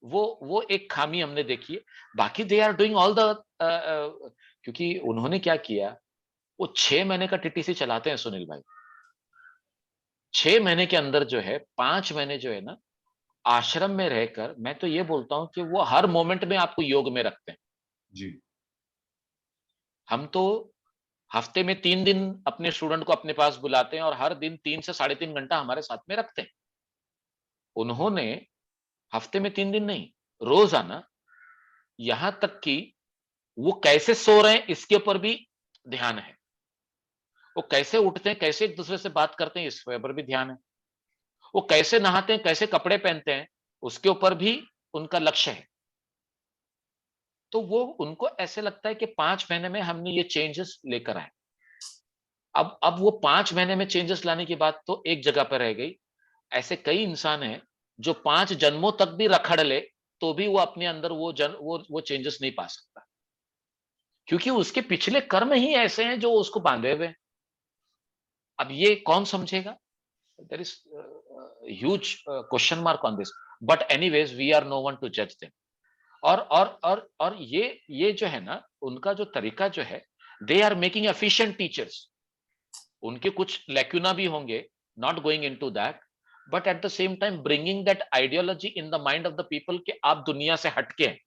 वो एक खामी हमने देखी है। बाकी they are doing all the, क्योंकि उन्होंने क्या किया, वो 6 महीने का टीटीसी चलाते हैं सुनील भाई। 6 महीने के अंदर जो है 5 महीने जो है ना आश्रम में रहकर, मैं तो ये बोलता हूं कि वो हर मोमेंट में आपको योग में रखते हैं। जी। हम तो हफ्ते में 3 दिन अपने स्टूडेंट को अपने पास बुलाते हैं और हर दिन 3 से 3.5 घंटा हमारे साथ में रखते हैं। उन्होंने हफ्ते में 3 दिन नहीं, रोजाना, यहां तक कि वो कैसे सो रहे हैं इसके ऊपर भी ध्यान है। वो कैसे उठते हैं, कैसे एक दूसरे से बात करते हैं, इस पर भी ध्यान है। वो कैसे नहाते हैं, कैसे कपड़े पहनते हैं, उसके ऊपर भी उनका लक्ष्य है। तो वो उनको ऐसे लगता है कि 5 महीने में हमने ये चेंजेस लेकर आए। अब वो 5 महीने में चेंजेस लाने की बात तो एक जगह पर रह गई। ऐसे कई इंसान हैं जो 5 जन्मों तक भी रखड़ ले, तो भी वो अपने अंदर वो चेंजेस नहीं पा सकता। क्योंकि उसके पिछले कर्म ही ऐसे हैं जो उसको बांधे हुए हैं। अब ये कौन समझेगा? There is huge question mark on this, but anyways we are no one to जज देम। और ये जो है ना, उनका जो तरीका जो है, they are making efficient teachers. उनके कुछ लैक्यूना भी होंगे, not going into that, but at the same time bringing that ideology in the mind of the people कि आप दुनिया से हटके हैं,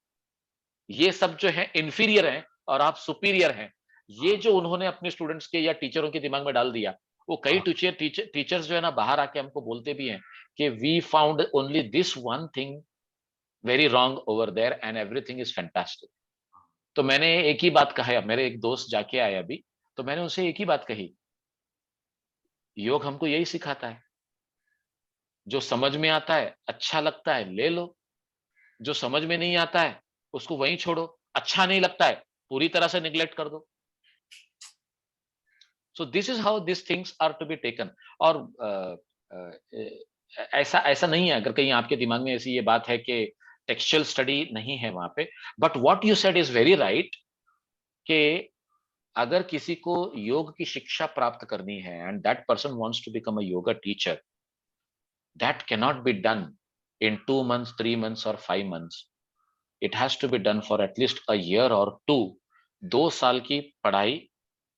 ये सब जो है इंफीरियर हैं और आप सुपीरियर हैं। ये जो उन्होंने अपने स्टूडेंट्स के या टीचरों के दिमाग में डाल दिया, वो कई टीचर्स जो है ना बाहर आके हमको बोलते भी हैं कि we found only this one thing very wrong over there and everything is fantastic. तो मैंने एक ही बात कहा, मेरे एक दोस्त जाके आया अभी, तो मैंने उनसे एक ही बात कही, योग हमको यही सिखाता है, जो समझ में आता है, अच्छा लगता है, ले लो। जो समझ में नहीं आता है, उसको वहीं छोड़ो। अच्छा नहीं लगता है, पूरी तरह से निग्लेक्ट कर दो। So this is how this things are to be taken. और ऐसा ऐसा नहीं है, अगर कहीं आपके दिमाग में ऐसी ये बात है कि टेक्सचुअल स्टडी नहीं है वहां पे, but what you said is very right कि अगर किसी को योग की शिक्षा प्राप्त करनी है and that person wants to become a yoga teacher, that cannot be done in 2 months, 3 months or 5 months. It has to be done for at least a year or two. 2 साल की पढ़ाई,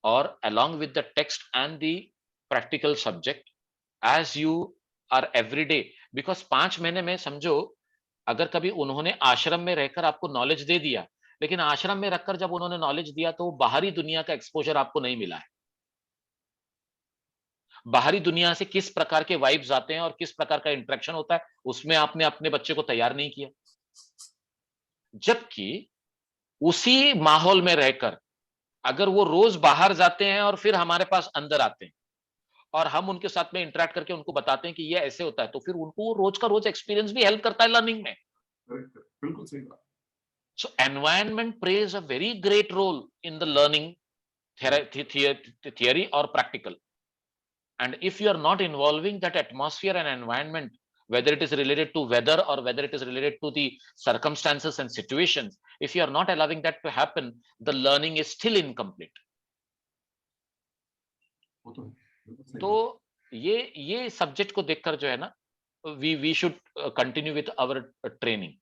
और along with the text and the practical subject as you are every day, because 5 महीने में समझो, अगर कभी उन्होंने आश्रम में रहकर आपको नॉलेज दे दिया, लेकिन आश्रम में रखकर जब उन्होंने नॉलेज दिया तो बाहरी दुनिया का एक्सपोजर आपको नहीं मिला है। बाहरी दुनिया से किस प्रकार के वाइब्स आते हैं और किस प्रकार का इंटरेक्शन होता है, उसमें आपने अपने बच्चे को तैयार नहीं किया। जबकि उसी माहौल में रहकर अगर वो रोज बाहर जाते हैं और फिर हमारे पास अंदर आते हैं और हम उनके साथ में इंटरेक्ट करके उनको बताते हैं कि ये ऐसे होता है, तो फिर उनको वो रोज का रोज एक्सपीरियंस भी हेल्प करता है लर्निंग में। बिल्कुल सही बात। So environment plays a very great role in the learning, theory और practical. And if you are not involving that atmosphere and environment, whether it is related to weather or whether it is related to the circumstances and situations, if you are not allowing that to happen, the learning is still incomplete. वो तो बिल्कुल सही तो बात। ये subject को देखकर जो है ना, we should continue with our training.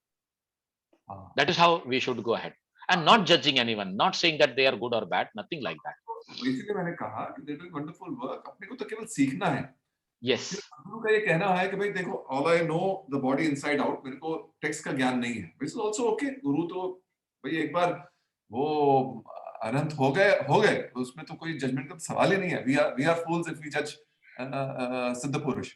हाँ। That is how we should go ahead, and not judging anyone, not saying that they are good or bad, nothing like that. तो इसीलिए मैंने कहा कि दे डू वंडरफुल वर्क, अपने को तो केवल सीखना है। Yes. फिर गुरु का ये कहना है कि भाई देखो, all I know the body inside out, मेरे को टेक्स्ट का ज्ञान नहीं है, इट्स आल्सो ओके। गुरु तो भाई एक बार वो अनंत हो गए, तो उसमें तो कोई जजमेंट का सवाल ही नहीं है। We are fools if we जज सिद्ध पुरुष।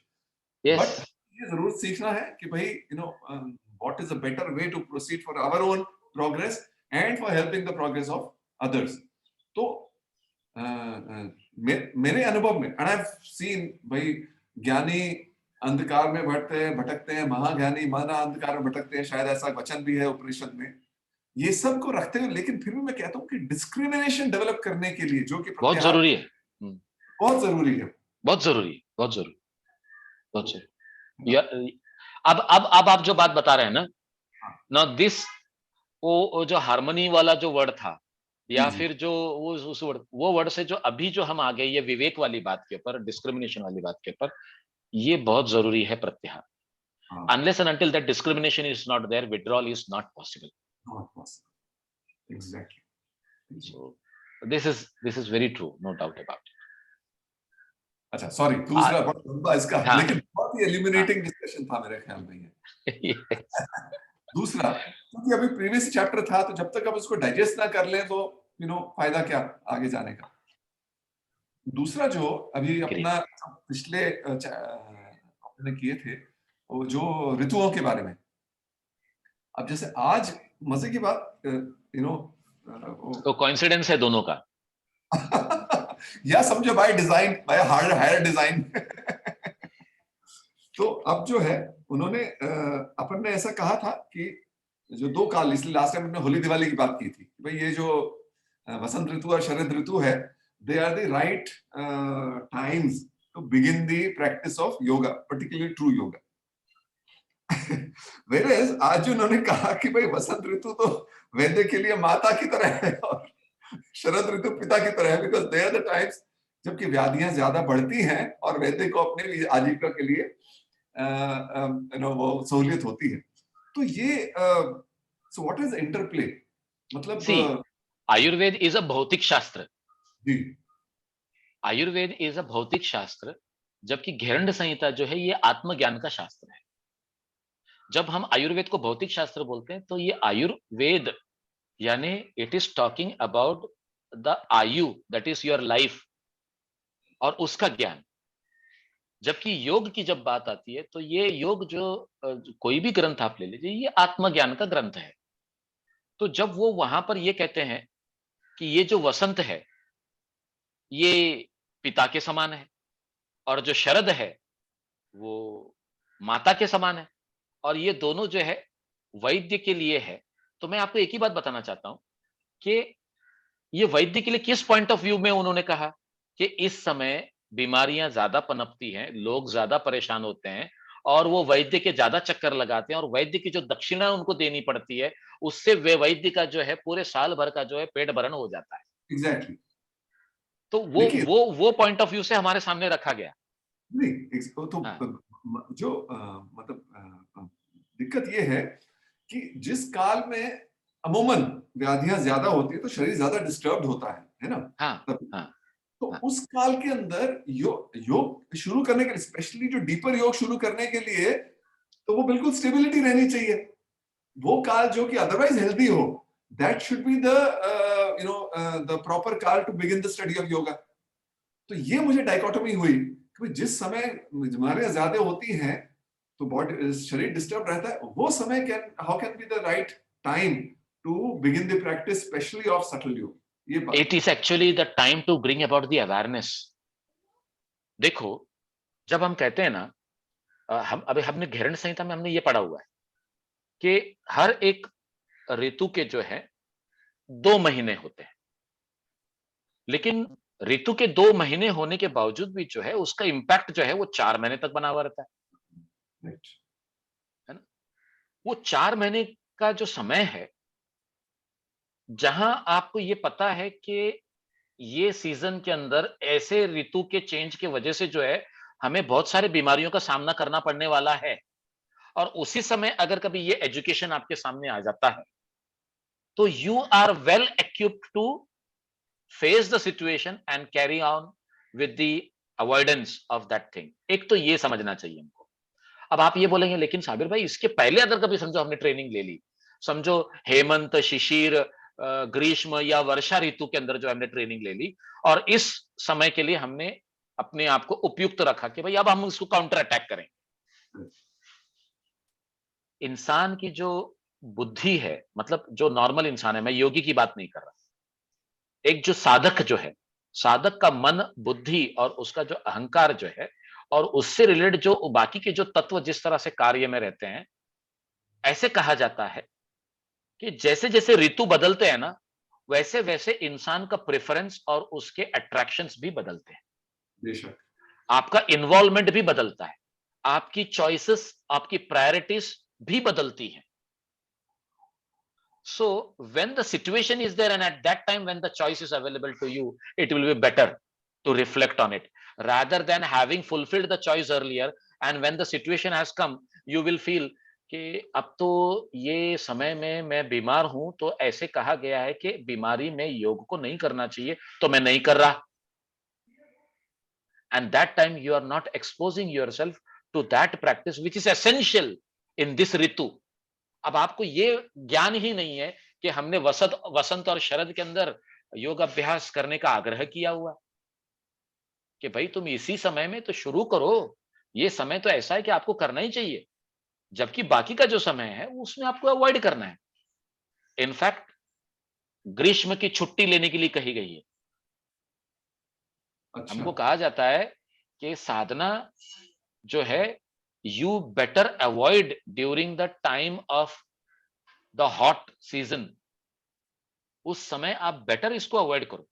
But Yes. ये जरूर सीखना है कि भाई you know what is a better way to proceed for our own progress and for helping the progress of others. तो मेरे अनुभव में, एंड आई हैव सीन, भाई ज्ञानी अंधकार में भटकते हैं, महाज्ञानी मना अंधकार में भटकते हैं, शायद ऐसा वचन भी है उपनिषद में। ये सब को रखते हुए, लेकिन फिर भी मैं कहता हूँ कि डिस्क्रिमिनेशन डेवलप करने के लिए, जो कि बहुत जरूरी है। बहुत जरूरी है, बहुत जरूरी है, बहुत जरूरी, बहुत जरूरी। अब आप जो बात बता रहे हैं ना, ना दिस, वो जो हार्मनी वाला जो वर्ड था, या फिर जो वो उस वर्ड से जो अभी जो हम आ गए ये विवेक वाली बात के ऊपर, डिस्क्रिमिनेशन वाली बात के ऊपर, ये बहुत जरूरी है प्रत्याहार। Unless and until that discrimination is not there, withdrawal is not possible. Exactly. So This is very true, no doubt about it. अच्छा सॉरी, दूसरा बहुत लंबा इसका, हाँ, लेकिन बहुत ही एलिमिनेटिंग डिस्कशन था मेरे ख्याल में ये। yes. दूसरा, क्योंकि अभी प्रीवियस चैप्टर था, तो जब तक आप उसको डाइजेस्ट ना कर लें तो फायदा क्या आगे जाने का। दूसरा जो अभी अपना पिछले अपने किए थे वो जो ऋतुओं के बारे में, अब जैसे आज मजे की बात तो कोइंसिडेंस है दोनों का। या समझो by design, by higher design. तो अब जो है उन्होंने अपन ने ऐसा कहा था कि जो दो काल, इसलिए लास्ट टाइम हमने होली दिवाली की बात की थी, भाई ये जो वसंत ऋतु और शरद ऋतु है, they are the right times to begin the practice of yoga, particularly true yoga. Whereas आज उन्होंने कहा कि भाई वसंत ऋतु तो वैद्य के लिए माता की तरह है और शरद ऋतु पिता की तरह है, because they are the times जबकि व्याधियां ज्यादा बढ़ती हैं और वैद्य को अपने लिए आजीविका के लिए वो सहूलियत होती है। तो ये सो व्हाट इज इंटरप्ले, मतलब आयुर्वेद इज अ भौतिक शास्त्र। जी, आयुर्वेद इज अ भौतिक शास्त्र, जबकि घेरंड संहिता जो है ये आत्मज्ञान का शास्त्र है। जब हम आयुर्वेद को भौतिक शास्त्र बोलते हैं तो ये आयुर्वेद यानी it is talking about the आयु, दैट इज योर लाइफ, और उसका ज्ञान। जबकि योग की जब बात आती है तो ये योग जो कोई भी ग्रंथ आप ले लीजिए, ये आत्मज्ञान का ग्रंथ है। तो जब वो वहां पर ये कहते हैं कि ये जो वसंत है ये पिता के समान है, और जो शरद है वो माता के समान है, और ये दोनों जो है वैद्य के लिए है, तो मैं आपको एक ही बात बताना चाहता हूं कि ये वैद्य के लिए किस पॉइंट ऑफ व्यू में उन्होंने कहा कि इस समय बीमारियां ज्यादा पनपती हैं, लोग ज्यादा परेशान होते हैं, और वो वैद्य के ज्यादा चक्कर लगाते हैं, और वैद्य की जो दक्षिणा उनको देनी पड़ती है उससे वे वैद्य का जो है पूरे साल भर का जो है पेट भरण हो जाता है। एग्जैक्टली। तो देखिए, वो पॉइंट ऑफ व्यू से हमारे सामने रखा गया। नहीं तो हाँ, जो दिक्कत ये है कि जिस काल में अमूमन व्याधियां ज्यादा होती है तो शरीर ज्यादा डिस्टर्ब होता है ना। हाँ, हाँ, तो हाँ। उस काल के अंदर योग शुरू करने के लिए, स्पेशली जो डीपर योग शुरू करने के लिए, तो वो बिल्कुल स्टेबिलिटी रहनी चाहिए। वो काल जो कि अदरवाइज हेल्दी हो, that should be the the proper काल to begin the study of yoga. तो ये मुझे डाइकोटोमी हुई कि जिस समय बीमारियां ज्यादा होती हैं तो बॉडी शरीर डिस्टर्ब रहता है, वो समय how can be the right time to begin the practice specially of subtle yoga. ये बात, it is actually the time to bring about the awareness. देखो, जब हम कहते हैं ना, हम अभी हमने घेरंड संहिता में हमने ये पढ़ा हुआ है कि हर एक ऋतु के जो है 2 महीने होते हैं, लेकिन ऋतु के 2 महीने होने के बावजूद भी जो है उसका इंपैक्ट जो है वो 4 महीने तक बना हुआ रहता है ना। वो 4 महीने का जो समय है, जहां आपको ये पता है कि ये सीजन के अंदर ऐसे ऋतु के चेंज की वजह से जो है हमें बहुत सारी बीमारियों का सामना करना पड़ने वाला है, और उसी समय अगर कभी ये एजुकेशन आपके सामने आ जाता है तो you are well equipped to face the situation and carry on with the avoidance of that thing. एक तो ये समझना चाहिए हमको। अब आप ये बोलेंगे लेकिन साबिर भाई इसके पहले अगर कभी समझो हमने ट्रेनिंग ले ली, समझो हेमंत, शिशिर, ग्रीष्म या वर्षा ऋतु के अंदर जो हमने ट्रेनिंग ले ली, और इस समय के लिए हमने अपने आप को उपयुक्त रखा कि भाई अब हम इसको काउंटर अटैक करें। इंसान की जो बुद्धि है, मतलब जो नॉर्मल इंसान है, मैं योगी की बात नहीं कर रहा, एक जो साधक जो है, साधक का मन, बुद्धि और उसका जो अहंकार जो है, और उससे रिलेटेड जो बाकी के जो तत्व जिस तरह से कार्य में रहते हैं, ऐसे कहा जाता है कि जैसे जैसे ऋतु बदलते हैं ना, वैसे वैसे इंसान का प्रेफरेंस और उसके अट्रैक्शंस भी बदलते हैं, बेशक। आपका इन्वॉल्वमेंट भी बदलता है, आपकी चॉइसेस, आपकी प्रायोरिटीज भी बदलती हैं। So when the situation is there and at that time when the choice is available to you, it will be better to reflect on it rather than having fulfilled the choice earlier, and when the situation has come you will feel कि अब तो ये समय में मैं बीमार हूं, तो ऐसे कहा गया है कि बीमारी में योग को नहीं करना चाहिए, तो मैं नहीं कर रहा। And that time you are not exposing yourself to that practice which is essential in this ऋतु। अब आपको ये ज्ञान ही नहीं है कि हमने वसंत वसंत और शरद के अंदर योग अभ्यास करने का आग्रह किया हुआ कि भाई तुम इसी समय में तो शुरू करो। ये समय तो ऐसा है कि आपको करना ही चाहिए, जबकि बाकी का जो समय है उसमें आपको अवॉइड करना है। इनफैक्ट ग्रीष्म की छुट्टी लेने के लिए कही गई है। अच्छा। हमको कहा जाता है कि साधना जो है, you better avoid during the time of the hot season. उस समय आप बेटर इसको अवॉइड करो।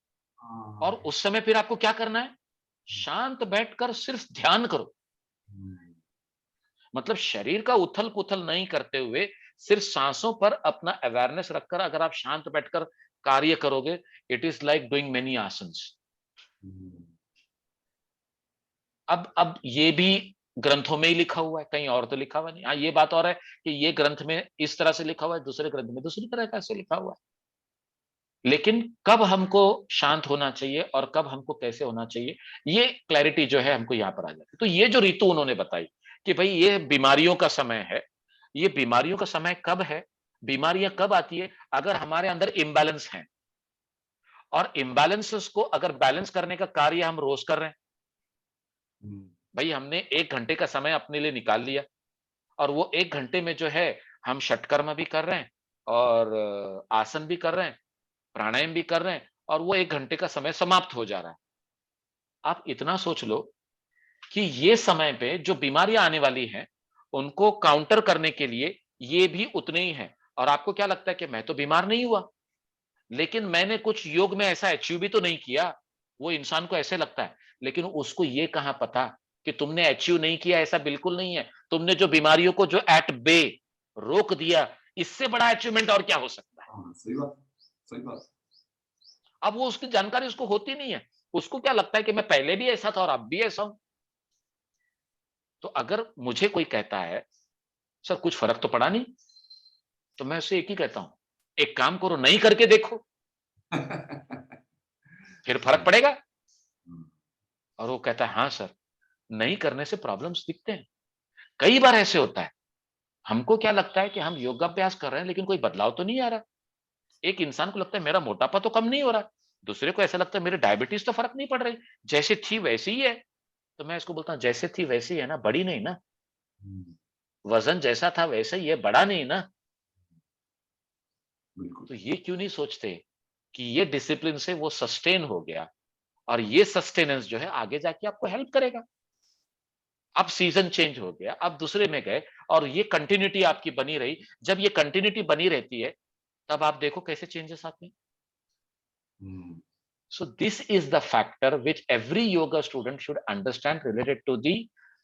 और हाँ। उस समय फिर आपको क्या करना है? शांत बैठकर सिर्फ ध्यान करो। हम्म, मतलब शरीर का उथल पुथल नहीं करते हुए सिर्फ सांसों पर अपना अवेयरनेस रखकर अगर आप शांत बैठकर कार्य करोगे, it is like doing many आसन्स। हम्म, अब ये भी ग्रंथों में ही लिखा हुआ है, कहीं और तो लिखा हुआ नहीं। हाँ, ये बात और है कि ये ग्रंथ में इस तरह से लिखा हुआ है, दूसरे ग्रंथ में दूसरी तरह का से लिखा हुआ है। लेकिन कब हमको शांत होना चाहिए और कब हमको कैसे होना चाहिए, ये क्लैरिटी जो है हमको यहाँ पर आ जाती है। तो ये जो ऋतु उन्होंने बताई कि भाई ये बीमारियों का समय है। ये बीमारियों का समय कब है? बीमारियां कब आती है? अगर हमारे अंदर इम्बैलेंस है, और इम्बैलेंसेस को अगर बैलेंस करने का कार्य हम रोज कर रहे हैं। हम्म, भाई हमने 1 घंटे का समय अपने लिए निकाल लिया, और वो 1 घंटे में जो है हम षटकर्म भी कर रहे हैं, और आसन भी कर रहे हैं, प्राणायाम भी कर रहे हैं, और वो 1 घंटे का समय समाप्त हो जा रहा है। आप इतना सोच लो कि ये समय पे जो बीमारियां आने वाली हैं, उनको काउंटर करने के लिए ये भी उतने ही हैं। और आपको क्या लगता है कि मैं तो बीमार नहीं हुआ, लेकिन मैंने कुछ योग में ऐसा अचीव भी तो नहीं किया। वो इंसान को ऐसे लगता है, लेकिन उसको ये कहां पता कि तुमने अचीव नहीं किया। ऐसा बिल्कुल नहीं है। तुमने जो बीमारियों को जो एट बे रोक दिया, इससे बड़ा अचीवमेंट और क्या हो सकता है? हाँ, सही बात, सही बात। अब वो उसकी जानकारी उसको होती नहीं है। उसको क्या लगता है कि मैं पहले भी ऐसा था और अब भी ऐसा हूं। तो अगर मुझे कोई कहता है सर कुछ फर्क तो पड़ा नहीं, तो मैं उसे एक ही कहता हूं, एक काम करो, नहीं करके देखो, फिर फर्क पड़ेगा। और वो कहता है हाँ सर, नहीं करने से प्रॉब्लम्स दिखते हैं। कई बार ऐसे होता है, हमको क्या लगता है कि हम योगाभ्यास कर रहे हैं लेकिन कोई बदलाव तो नहीं आ रहा। एक इंसान को लगता है मेरा मोटापा तो कम नहीं हो रहा, दूसरे को ऐसा लगता है मेरे डायबिटीज तो फर्क नहीं पड़ रही, जैसे थी वैसी ही है। तो मैं इसको बोलता हूँ जैसे थी वैसी है ना, बड़ी नहीं ना। हम्म, वजन जैसा था वैसा ही है, बड़ा नहीं ना। बिल्कुल। तो ये क्यों नहीं सोचते कि ये डिसिप्लिन से वो सस्टेन हो गया, और ये सस्टेनेंस जो है आगे जाके आपको हेल्प करेगा। अब सीजन चेंज हो गया, अब दूसरे में गए, और ये कंटिन्यूटी आपकी बनी रही। जब ये कंटिन्यूटी बनी रहती है, तब आप देखो कैसे चेंजेस आते हैं। हम्म, So this is the factor which every yoga student should understand related to the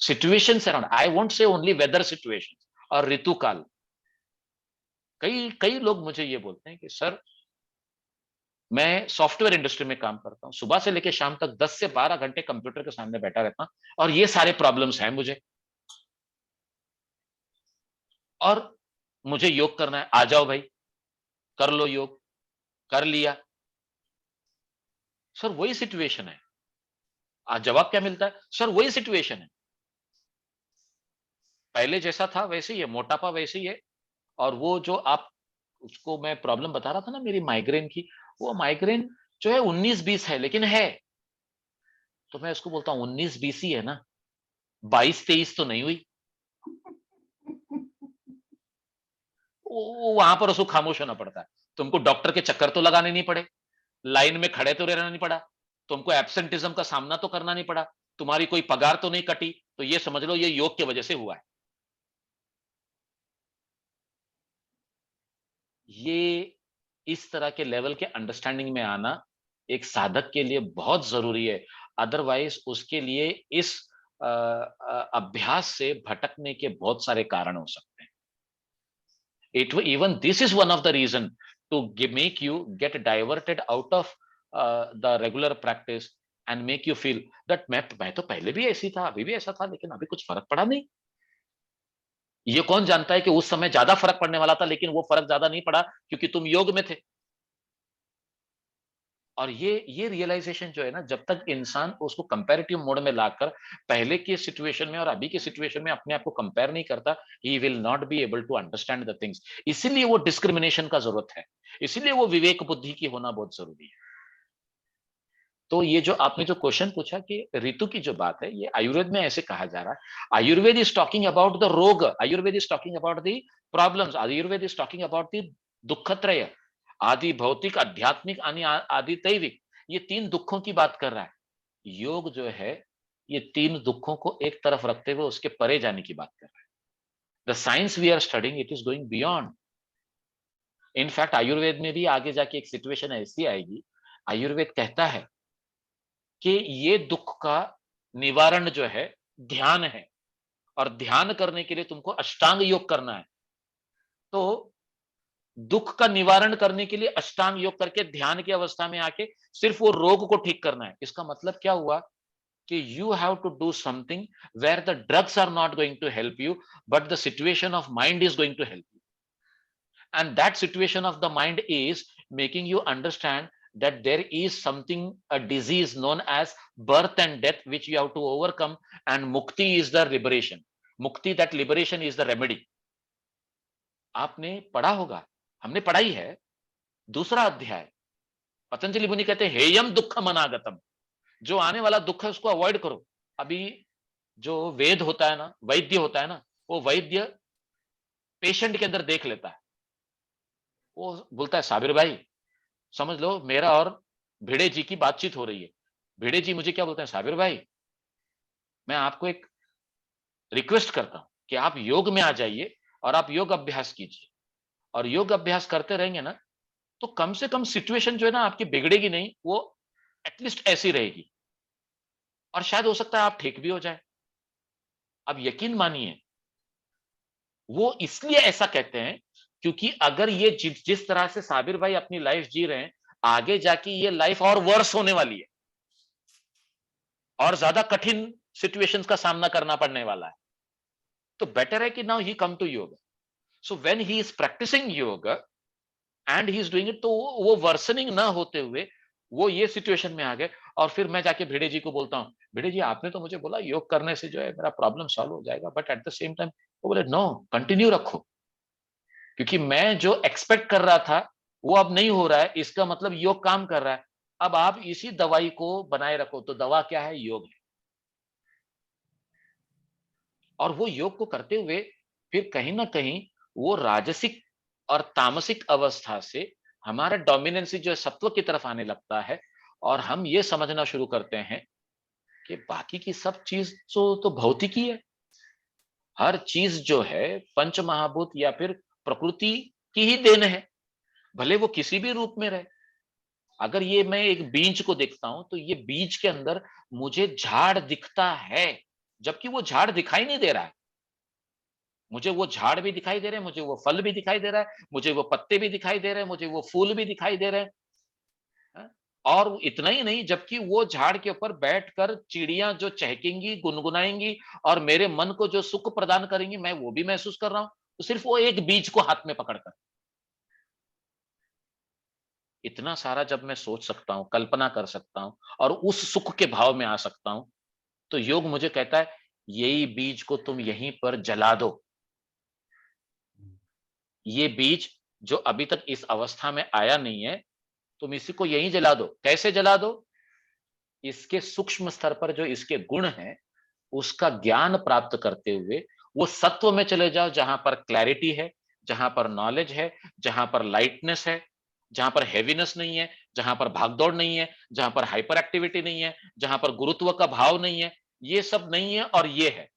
situations around. I won't say only weather situations और ऋतु काल। कई कई लोग मुझे ये बोलते हैं कि सर मैं सॉफ्टवेयर इंडस्ट्री में काम करता हूँ, सुबह से लेकर शाम तक 10 से 12 घंटे कंप्यूटर के सामने बैठा रहता हूँ, और ये सारे प्रॉब्लम्स हैं मुझे, और मुझे योग करना है। आ जाओ भाई, कर लो योग। कर लिया। सर वही सिचुएशन है। आज जवाब क्या मिलता है? सर वही सिचुएशन है, पहले जैसा था वैसे ही है, मोटापा वैसे ही है। और वो जो आप उसको मैं प्रॉब्लम बता रहा था ना मेरी माइग्रेन की, वो माइग्रेन जो है 19-20 है लेकिन है। तो मैं उसको बोलता हूँ 19-20 ही है ना, 22-23 तो नहीं हुई। वहां पर उसको खामोश होना पड़ता है। तुमको डॉक्टर के चक्कर तो लगाने नहीं पड़े, लाइन में खड़े तो रहना नहीं पड़ा, तुमको एब्सेंटिज्म का सामना तो करना नहीं पड़ा, तुम्हारी कोई पगार तो नहीं कटी, तो ये समझ लो ये योग की वजह से हुआ है। ये इस तरह के लेवल के अंडरस्टैंडिंग में आना एक साधक के लिए बहुत जरूरी है। अदरवाइज उसके लिए इस अभ्यास से भटकने के बहुत सारे कारण हो सकते हैं। Even this is one of the reason to make you get diverted out of the regular practice and make you feel that मैं तो पहले भी ऐसी था, अभी भी ऐसा था, लेकिन अभी कुछ फर्क पड़ा नहीं। ये कौन जानता है कि उस समय ज्यादा फर्क पड़ने वाला था, लेकिन वो फर्क ज्यादा नहीं पड़ा क्योंकि तुम योग में थे। और ये रियलाइजेशन जो है ना, जब तक इंसान उसको कंपैरेटिव मोड में लाकर पहले की सिचुएशन में और अभी की सिचुएशन में अपने आप को कंपेयर नहीं करता, he will not be able to understand the things. इसीलिए वो डिस्क्रिमिनेशन का जरूरत है, इसीलिए वो विवेक बुद्धि की होना बहुत जरूरी है। तो ये जो आपने जो क्वेश्चन पूछा कि ऋतु की जो बात है, ये आयुर्वेद में ऐसे कहा जा रहा है। Ayurveda is talking about the रोग, Ayurveda is talking about the problems, Ayurveda is talking about the दुखत्रय, आदि भौतिक, आध्यात्मिक, आदि दैविक। ये तीन दुखों की बात कर रहा है। योग जो है, ये तीन दुखों को एक तरफ रखते हुए उसके परे जाने की बात कर रहा है। The science we are studying, it is going beyond. In fact Ayurveda में भी आगे जाके एक सिचुएशन ऐसी आएगी, आयुर्वेद कहता है कि ये दुख का निवारण जो है ध्यान है, और ध्यान करने के लिए तुमको अष्टांग योग करना है। तो दुख का निवारण करने के लिए अष्टांग योग करके ध्यान की अवस्था में आके सिर्फ वो रोग को ठीक करना है। इसका मतलब क्या हुआ कि you have to do something where the drugs are not going to help you, but the situation of mind is going to help you. And that situation of the mind is making you understand that there is something, a disease known as birth and death, which you have to overcome, and mukti is the liberation. Mukti, that liberation is the remedy. आपने पढ़ा होगा, हमने पढ़ाई है, दूसरा अध्याय, पतंजलि मुनि कहते हैं हेयम दुखम अनागतम, जो आने वाला दुख है उसको अवॉइड करो। अभी जो वेद होता है ना, वैद्य होता है ना, वो वैद्य पेशेंट के अंदर देख लेता है। वो बोलता है साबिर भाई, समझ लो मेरा और भिड़े जी की बातचीत हो रही है। भिड़े जी मुझे क्या बोलते हैं, साबिर भाई मैं आपको एक रिक्वेस्ट करता हूं कि आप योग में आ जाइए और आप योग अभ्यास कीजिए, और योग अभ्यास करते रहेंगे ना, तो कम से कम सिचुएशन जो है ना आपकी बिगड़ेगी नहीं, वो एटलीस्ट ऐसी रहेगी, और शायद हो सकता है आप ठीक भी हो जाए। अब यकीन मानिए, वो इसलिए ऐसा कहते हैं क्योंकि अगर ये जिस तरह से साबिर भाई अपनी लाइफ जी रहे हैं, आगे जाके ये लाइफ और वर्स होने वाली है, और ज्यादा कठिन सिचुएशंस का सामना करना पड़ने वाला है। तो बेटर है कि now he come to yoga. So when he is practicing yoga and he is doing it, तो वो वर्सनिंग ना होते हुए वो ये सिचुएशन में आ गए। और फिर मैं जाके भिड़े जी को बोलता हूँ, भिड़े जी आपने तो मुझे बोला योग करने से जो है मेरा प्रॉब्लम सॉल्व हो जाएगा, but at the same time वो बोले नो, कंटिन्यू रखो, क्योंकि मैं जो एक्सपेक्ट कर रहा था वो अब नहीं हो रहा है, इसका मतलब योग काम कर रहा है। अब आप इसी दवाई को बनाए रखो। तो दवा क्या है? योग है। और वो योग को करते हुए फिर कहीं ना कहीं वो राजसिक और तामसिक अवस्था से हमारा डोमिनेंसी जो है सत्व की तरफ आने लगता है, और हम ये समझना शुरू करते हैं कि बाकी की सब चीज तो भौतिक ही है। हर चीज जो है पंच महाभूत या फिर प्रकृति की ही देन है, भले वो किसी भी रूप में रहे। अगर ये मैं एक बीज को देखता हूं तो ये बीज के अंदर मुझे झाड़ दिखता है, जबकि वो झाड़ दिखाई नहीं दे रहा है। मुझे वो झाड़ भी दिखाई दे रहे हैं, मुझे वो फल भी दिखाई दे रहा है, मुझे वो पत्ते भी दिखाई दे रहे हैं, मुझे वो फूल भी दिखाई दे रहे हैं। हाँ? और इतना ही नहीं, जबकि वो झाड़ के ऊपर बैठकर चिड़ियां जो चहकेंगी, गुनगुनाएंगी और मेरे मन को जो सुख प्रदान करेंगी, मैं वो भी महसूस कर रहा हूं, तो सिर्फ वो एक बीज को हाथ में पकड़कर। इतना सारा जब मैं सोच सकता हूं, कल्पना कर सकता हूं और उस सुख के भाव में आ सकता हूं, तो योग मुझे कहता है यही बीज को तुम यहीं पर जला दो। ये बीज जो अभी तक इस अवस्था में आया नहीं है, तुम इसी को यहीं जला दो। कैसे जला दो? इसके सूक्ष्म स्तर पर जो इसके गुण हैं, उसका ज्ञान प्राप्त करते हुए वो सत्व में चले जाओ, जहां पर क्लैरिटी है, जहां पर नॉलेज है, जहां पर लाइटनेस है, जहां पर हेवीनेस नहीं है, जहां पर भागदौड़ नहीं है, जहां पर हाइपर एक्टिविटी नहीं है, जहां पर गुरुत्व का भाव नहीं है, ये सब नहीं है और ये है।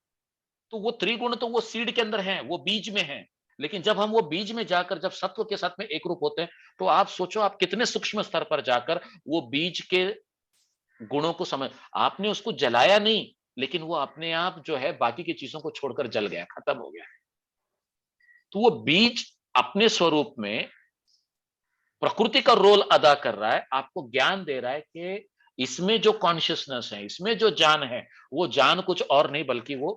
तो वो त्रिगुण तो वो सीड के अंदर है, वो बीज में है। लेकिन जब हम वो बीज में जाकर जब सत्व के साथ में एक रूप होते हैं, तो आप सोचो आप कितने सूक्ष्म स्तर पर जाकर वो बीज के गुणों को समझ, आपने उसको जलाया नहीं, लेकिन वो अपने आप जो है बाकी की चीजों को छोड़कर जल गया, खत्म हो गया। तो वो बीज अपने स्वरूप में प्रकृति का रोल अदा कर रहा है, आपको ज्ञान दे रहा है कि इसमें जो कॉन्शियसनेस है, इसमें जो जान है, वो जान कुछ और नहीं बल्कि वो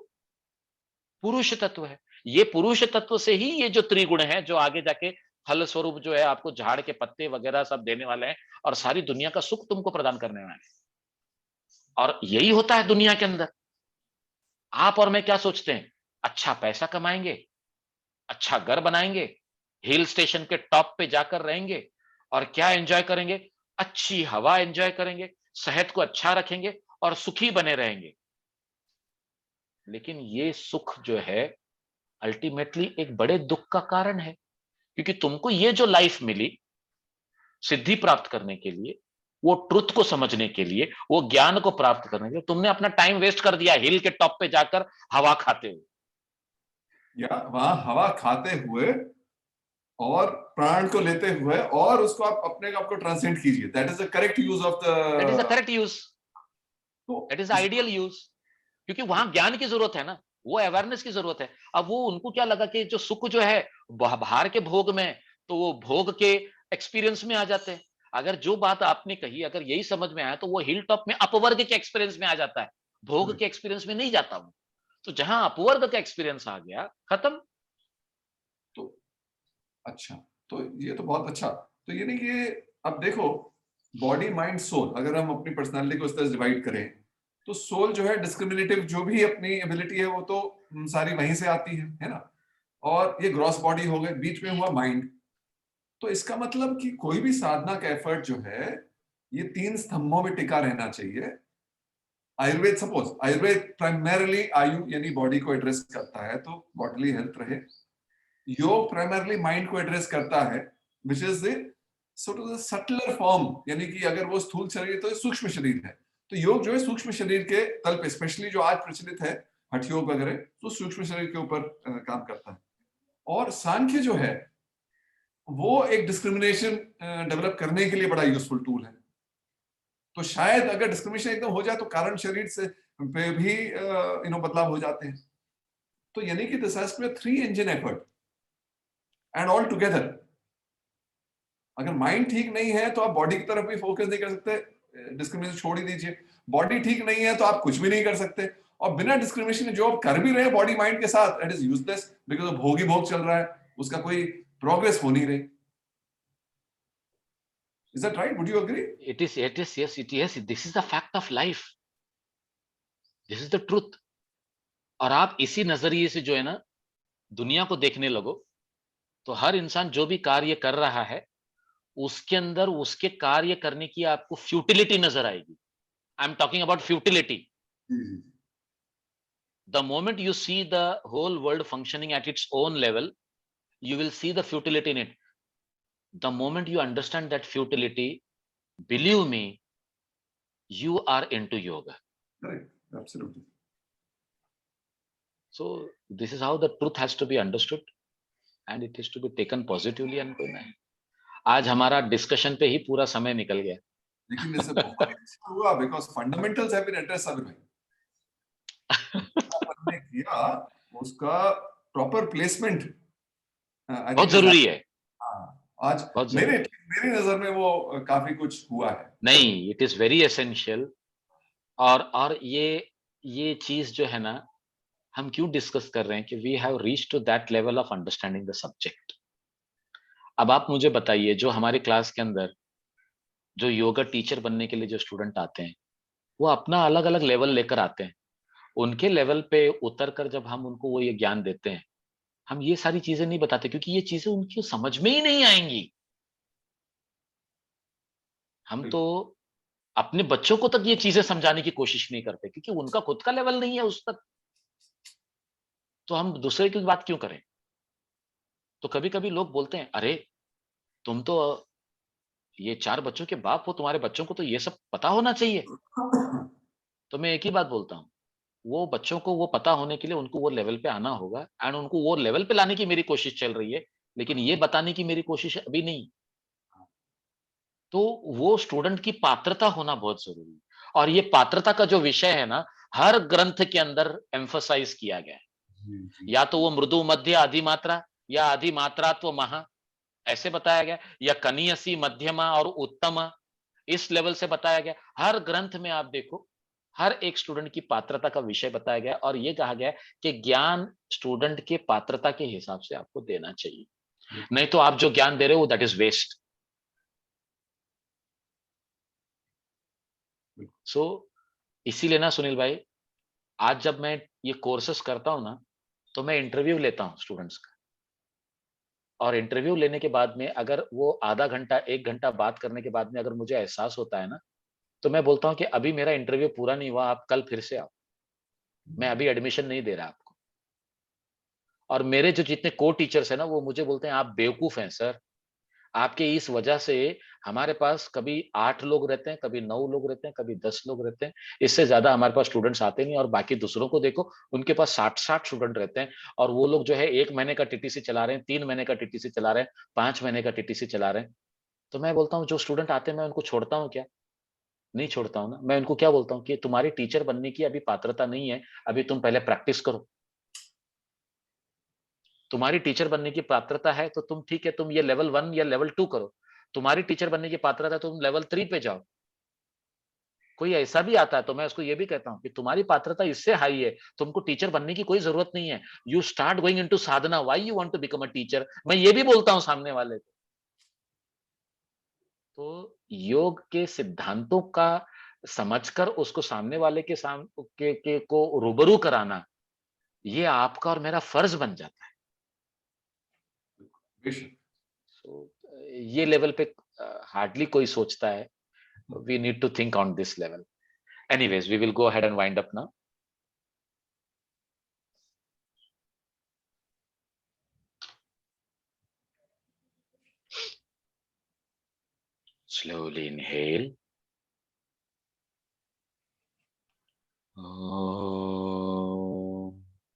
पुरुष तत्व है। ये पुरुष तत्व से ही ये जो त्रिगुण है, जो आगे जाके फल स्वरूप जो है आपको झाड़ के पत्ते वगैरह सब देने वाले हैं और सारी दुनिया का सुख तुमको प्रदान करने वाले हैं। और यही होता है दुनिया के अंदर। आप और मैं क्या सोचते हैं? अच्छा पैसा कमाएंगे, अच्छा घर बनाएंगे, हिल स्टेशन के टॉप पे जाकर रहेंगे और क्या एंजॉय करेंगे? अच्छी हवा एंजॉय करेंगे, सेहत को अच्छा रखेंगे और सुखी बने रहेंगे। लेकिन ये सुख जो है अल्टीमेटली एक बड़े दुख का कारण है, क्योंकि तुमको ये जो लाइफ मिली सिद्धि प्राप्त करने के लिए, वो ट्रुथ को समझने के लिए, वो ज्ञान को प्राप्त करने के लिए तुमने अपना टाइम वेस्ट कर दिया हिल के टॉप पे जाकर हवा खाते हुए। या वहां हवा खाते हुए और प्राण को लेते हुए, और उसको आप अपने आप को ट्रांसेंड कीजिए। That is the correct use of that is the the. Correct use, that is ideal use. क्योंकि वहां ज्ञान की जरूरत है ना, वो अवेयरनेस की जरूरत है। अब वो उनको क्या लगा कि जो सुख जो है बाहर के भोग में, तो वो भोग के एक्सपीरियंस में आ जाते हैं। अगर जो बात आपने कही अगर यही समझ में आया तो वो हिल टॉप में अपवर्ग के एक्सपीरियंस में आ जाता है, भोग के एक्सपीरियंस में नहीं जाता वो। तो जहां अपवर्ग का एक्सपीरियंस आ गया, खत्म। तो अच्छा, तो ये तो बहुत अच्छा। तो ये नहीं कि अब देखो, बॉडी माइंड सोल, अगर हम अपनी पर्सनालिटी को इस तरह डिवाइड करें, तो सोल जो है डिस्क्रिमिनेटिव, जो भी अपनी एबिलिटी है वो तो सारी वहीं से आती है ना। और ये ग्रॉस बॉडी हो गए, बीच में हुआ माइंड। तो इसका मतलब कि कोई भी साधना का एफर्ट जो है, ये तीन स्तंभों में टिका रहना चाहिए। आयुर्वेद, सपोज आयुर्वेद प्राइमरली आयु यानी बॉडी को एड्रेस करता है, तो बॉडीली हेल्थ रहे। योग प्राइमरली माइंड को एड्रेस करता है, which is the sort of the subtler form, यानी कि अगर वो स्थूल शरीर है तो सूक्ष्म शरीर है। तो योग जो है सूक्ष्म शरीर के तल पे, स्पेशली जो आज प्रचलित है हठ योग वगैरह, तो सूक्ष्म शरीर के ऊपर काम करता है। और सांख्य जो है वो एक डिस्क्रिमिनेशन डेवलप करने के लिए बड़ा यूजफुल टूल है। तो शायद अगर डिस्क्रिमिनेशन एकदम हो जाए तो कारण शरीर से पे भी बदलाव हो जाते हैं। तो यानी कि this has to be 3 engine effort and all together. अगर माइंड ठीक नहीं है तो आप बॉडी की तरफ भी फोकस नहीं कर सकते, डिस्क्रिमिनेशन छोड़ ही दीजिए। बॉडी ठीक नहीं है तो आप कुछ भी नहीं कर सकते। और बिना डिस्क्रिमिनेशन जो आप कर भी रहे हैं बॉडी माइंड के साथ, इट इज यूजलेस, बिकॉज भोग ही भोग चल रहा है, उसका कोई प्रोग्रेस हो नहीं रही। Is that right? Would you agree? Yes, it is. This is the fact of life. This is the truth. और आप इसी नजरिए से जो है ना दुनिया को देखने लगो, तो हर इंसान जो भी कार्य कर रहा है उसके अंदर उसके कार्य करने की आपको फ्यूटिलिटी नजर आएगी। I am talking about futility. The moment you see the whole world functioning at its own level, you will see the futility in it. The moment you understand that futility, believe me, you are into yoga. Right. Absolutely. So this is how the truth has to be understood and it is to be taken positively and कोई नहीं। आज हमारा discussion पे ही पूरा समय निकल गया। लेकिन इससे बहुत अच्छा हुआ because fundamentals have been addressed Sabir भाई। आपने किया उसका प्रॉपर प्लेसमेंट, आई बहुत थिंक इज, जरूरी है, आज बहुत मेरे जरूरी। मेरी नजर में वो काफी कुछ हुआ है। नहीं, इट इज वेरी एसेंशियल। और ये चीज जो है ना हम क्यों डिस्कस कर रहे हैं कि we have reach to that level of understanding the subject. अब आप मुझे बताइए, जो हमारे क्लास के अंदर जो योगा टीचर बनने के लिए जो स्टूडेंट आते हैं, वो अपना अलग अलग लेवल लेकर आते हैं। उनके लेवल पे उतर कर जब हम उनको वो ये ज्ञान देते हैं, हम ये सारी चीजें नहीं बताते क्योंकि ये चीजें उनकी समझ में ही नहीं आएंगी। हम तो अपने बच्चों को तक ये चीजें समझाने की कोशिश नहीं करते क्योंकि उनका खुद का लेवल नहीं है उस तक, तो हम दूसरे की बात क्यों करें। तो कभी कभी लोग बोलते हैं, अरे तुम तो ये 4 बच्चों के बाप हो, तुम्हारे बच्चों को तो ये सब पता होना चाहिए। तो मैं एक ही बात बोलता हूँ, वो बच्चों को वो पता होने के लिए उनको वो लेवल पे आना होगा एंड उनको वो लेवल पे लाने की मेरी कोशिश चल रही है, लेकिन ये बताने की मेरी कोशिश अभी नहीं। तो वो स्टूडेंट की पात्रता होना बहुत जरूरी है और ये पात्रता का जो विषय है ना, हर ग्रंथ के अंदर एम्फसाइज किया गया है। या तो वो मृदु मध्य अधिमात्रा या अधिमात्रात्व महा ऐसे बताया गया, या कनीयसी मध्यमा और उत्तम इस लेवल से बताया गया। हर ग्रंथ में आप देखो हर एक स्टूडेंट की पात्रता का विषय बताया गया और ये कहा गया कि ज्ञान स्टूडेंट के पात्रता के हिसाब से आपको देना चाहिए, नहीं तो आप जो ज्ञान दे रहे हो दैट इज वेस्ट। सो इसीलिए ना सुनील भाई, आज जब मैं ये कोर्सेस करता हूं ना, तो मैं इंटरव्यू लेता हूं स्टूडेंट्स का, और इंटरव्यू लेने के बाद में अगर वो आधा घंटा 1 घंटा बात करने के बाद में अगर मुझे एहसास होता है ना, तो मैं बोलता हूं कि अभी मेरा इंटरव्यू पूरा नहीं हुआ, आप कल फिर से आओ, मैं अभी एडमिशन नहीं दे रहा आपको। और मेरे जो जितने को टीचर्स है ना, वो मुझे बोलते हैं आप बेवकूफ हैं सर, आपके इस वजह से हमारे पास कभी 8 लोग रहते हैं, कभी 9 लोग रहते हैं, कभी 10 लोग रहते हैं, इससे ज्यादा हमारे पास स्टूडेंट्स आते नहीं। और बाकी दूसरों को देखो, उनके पास 60-60 स्टूडेंट रहते हैं, और वो लोग जो है 1 महीने का टीटीसी चला रहे हैं, 3 महीने का टीटीसी चला रहे हैं, 5 महीने का टीटीसी चला रहे हैं। तो मैं बोलता हूँ जो स्टूडेंट आते हैं मैं उनको छोड़ता हूँ क्या? नहीं छोड़ता हूँ ना। मैं उनको क्या बोलता हूँ कि तुम्हारी टीचर बनने की अभी पात्रता नहीं है, अभी तुम पहले प्रैक्टिस करो। तुम्हारी टीचर बनने की पात्रता है तो तुम ठीक है, तुम ये लेवल 1 या लेवल 2 करो। तुम्हारी टीचर बनने की पात्रता है तो तुम लेवल 3 पे जाओ। कोई ऐसा भी आता है तो मैं उसको ये भी कहता हूँ कि तुम्हारी पात्रता इससे हाई है, तुमको टीचर बनने की कोई जरूरत नहीं है। You start going into sadhana, why you want to become a teacher, मैं ये भी बोलता हूँ सामने वाले को। तो योग के सिद्धांतों का समझकर उसको सामने वाले के को रूबरू कराना, ये आपका और मेरा फर्ज बन जाता है। So, ये लेवल पे हार्डली कोई सोचता है। We need to think on this level. Anyways, we will go ahead and wind up now. Slowly inhale.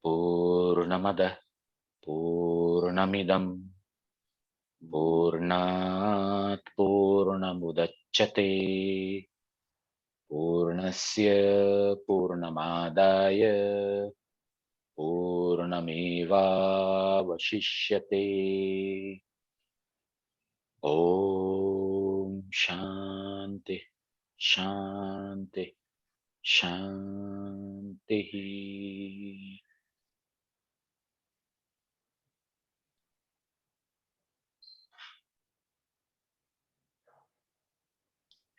Purnamada Purnamidam Purnat Purnamudachyate Purnasya Purnamadaya Purnamevavashishyate. Om Shanti Shanti Shanti.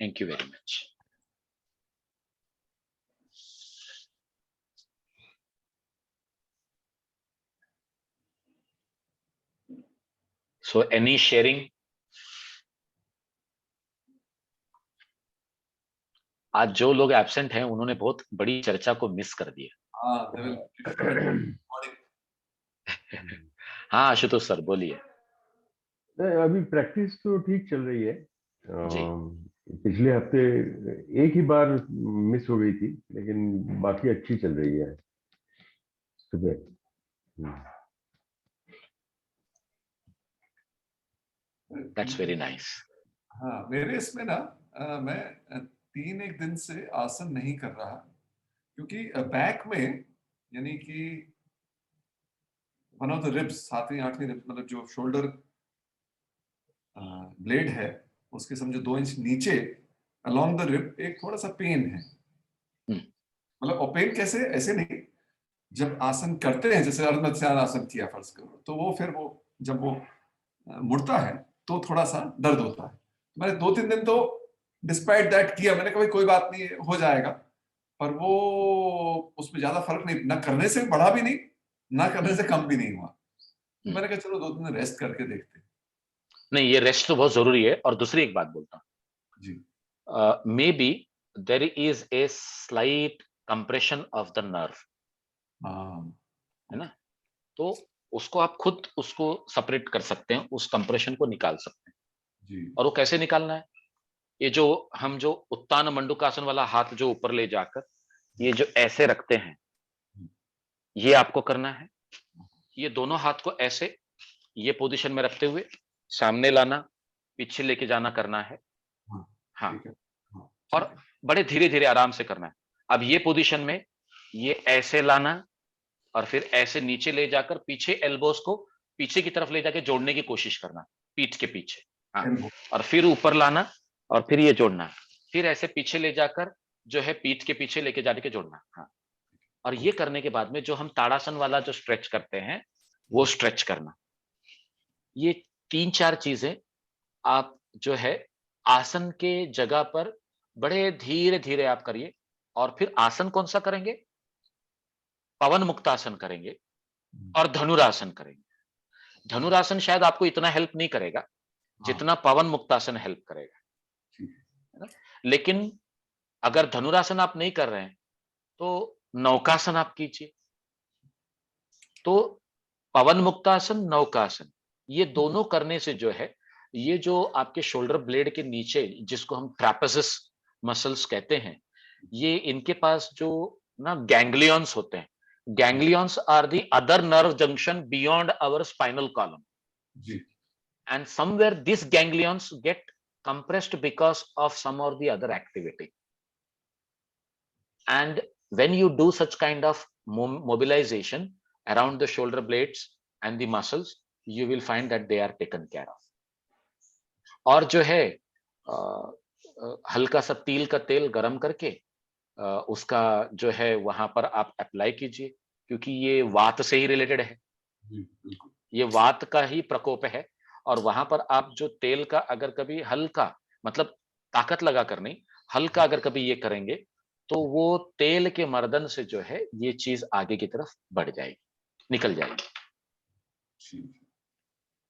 Thank you very much. So any sharing? आज जो लोग absent हैं उन्होंने बहुत बड़ी चर्चा को miss कर दिया। हाँ आशुतोष सर बोलिए। अभी प्रैक्टिस तो ठीक चल रही है। जी। पिछले हफ्ते एक ही बार मिस हो गई थी, लेकिन बाकी अच्छी चल रही है सुबह। That's very nice. हाँ, मेरे इसमें ना मैं 3 दिन से आसन नहीं कर रहा, क्योंकि बैक में, यानी कि वन ऑफ द रिब्स, 7वीं 8वीं रिब्स, मतलब जो शोल्डर ब्लेड है उसके समझो 2 इंच नीचे अलोंग द रिब एक थोड़ा सा पेन है। मतलब और पेन कैसे, ऐसे नहीं, जब आसन करते हैं जैसे अर्ध मत्स्यासन आसन किया फर्ज करो, तो वो फिर वो जब वो मुड़ता है तो थोड़ा सा दर्द होता है। मैंने 2-3 दिन तो डिस्पाइट दैट किया, मैंने कहा कोई बात नहीं हो जाएगा, पर वो उसमें ज्यादा फर्क नहीं, ना करने से बढ़ा भी नहीं, ना करने से कम भी नहीं हुआ। तो मैंने कहा चलो 2 दिन रेस्ट करके देखते। नहीं, ये रेस्ट तो बहुत जरूरी है। और दूसरी एक बात बोलता हूँ जी, maybe there is a slight compression of the nerve, है ना, तो उसको आप खुद उसको सेपरेट कर सकते हैं, उस कंप्रेशन को निकाल सकते हैं। जी। और वो कैसे निकालना है? ये जो हम जो उत्तान मंडूकासन वाला हाथ जो ऊपर ले जाकर ये जो ऐसे रखते हैं, ये आपको करना है। ये दोनों हाथ को ऐसे ये पोजीशन में रखते हुए सामने लाना, पीछे लेके जाना करना है। हाँ, और बड़े धीरे धीरे आराम से करना है। अब ये पोजीशन में ये ऐसे लाना और फिर ऐसे नीचे ले जाकर पीछे एल्बोस को पीछे की तरफ ले जाके जोड़ने की कोशिश करना, पीठ के पीछे। हाँ, और फिर ऊपर लाना और फिर ये जोड़ना, फिर ऐसे पीछे ले जाकर जो है पीठ के पीछे लेके जाने के जोड़ना। हाँ, और ये करने के बाद में जो हम ताड़ासन वाला जो स्ट्रेच करते हैं वो स्ट्रेच करना। ये 3-4 चीजें आप जो है आसन के जगह पर बड़े धीरे-धीरे आप करिए। और फिर आसन कौन-सा करेंगे? पवन मुक्तासन करेंगे और धनुरासन करेंगे। धनुरासन शायद आपको इतना हेल्प नहीं करेगा जितना पवन मुक्तासन हेल्प करेगा, है ना? लेकिन अगर धनुरासन आप नहीं कर रहे हैं तो नौकासन आप कीजिए। तो पवन मुक्तासन, नौकासन, ये दोनों करने से जो है, ये जो आपके शोल्डर ब्लेड के नीचे जिसको हम ट्रैपेजिस मसल्स कहते हैं, ये इनके पास जो ना गैंग्लियंस होते हैं। Ganglions are the other nerve junction beyond our spinal column, जी, and somewhere these ganglions get compressed because of some or the other activity. And when you do such kind of mobilization around the shoulder blades and the muscles, you will find that they are taken care of. और जो है हल्का सा तिल का तेल गरम करके उसका जो है वहां पर आप अप्लाई कीजिए, क्योंकि ये वात से ही रिलेटेड है। जी, बिल्कुल। ये वात का ही प्रकोप है। और वहां पर आप जो तेल का अगर कभी हल्का, मतलब ताकत लगा कर नहीं, हल्का अगर कभी ये करेंगे तो वो तेल के मर्दन से जो है ये चीज आगे की तरफ बढ़ जाएगी, निकल जाएगी। ठीक है।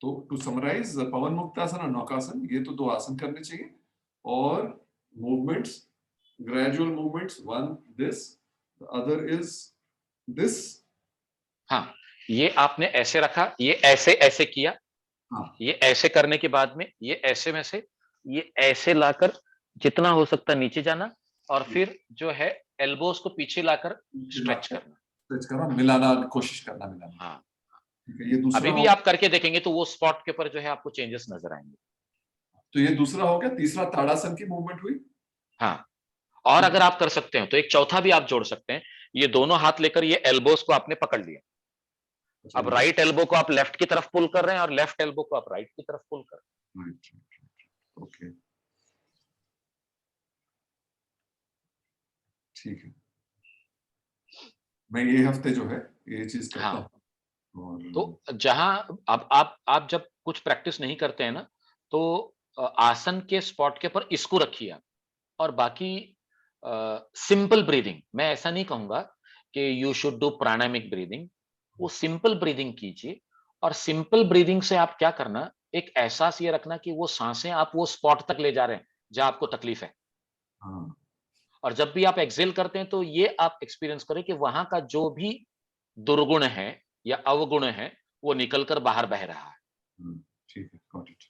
तो टू समराइज, पवन मुक्तासन और नौकासन, ये तो 2 आसन करने चाहिए। और movements, gradual movements, one this, the other is this. हाँ, ये आपने ऐसे रखा, ये ऐसे ऐसे किया। हाँ, ये ऐसे करने के बाद में ये ऐसे में से ये ऐसे लाकर जितना हो सकता नीचे जाना, और फिर जो है एल्बोस को पीछे लाकर स्ट्रेच करना। स्ट्रेच करना, मिलाना, कोशिश करना मिलाना। हाँ, ठीक है, ये दूसरा अभी भी हो- आप करके देखेंगे तो वो स्पॉट के ऊपर जो है आपको चेंजेस नजर आएंगे। तो ये दूसरा हो गया। तीसरा ताड़ासन की मूवमेंट हुई। हाँ, और अगर आप कर सकते हैं तो एक चौथा भी आप जोड़ सकते हैं। ये दोनों हाथ लेकर ये एल्बोस को आपने पकड़ लिया। अब राइट एल्बो को आप लेफ्ट की तरफ पुल कर रहे हैं और लेफ्ट एल्बो को आप राइट की तरफ पुल कर रहे हैं। ओके, ठीक है। मैं ये हफ्ते जो है ये चीज करता हाँ, हूँ। और तो जहां अब आप जब कुछ प्रैक्टिस नहीं करते हैं ना, तो आसन के स्पॉट के ऊपर इसको रखिए आप। और बाकी सिंपल ब्रीदिंग, मैं ऐसा नहीं कहूंगा कि यू शुड डू प्राणायामिक ब्रीदिंग। वो सिंपल ब्रीदिंग कीजिए। और सिंपल ब्रीदिंग से आप क्या करना, एक एहसास ये रखना कि वो सांसें आप वो स्पॉट तक ले जा रहे हैं जहां आपको तकलीफ है। हाँ, और जब भी आप एक्सेल करते हैं तो ये आप एक्सपीरियंस करें कि वहां का जो भी दुर्गुण है या अवगुण है वो निकलकर बाहर बह रहा है। ठीक है, गॉट इट।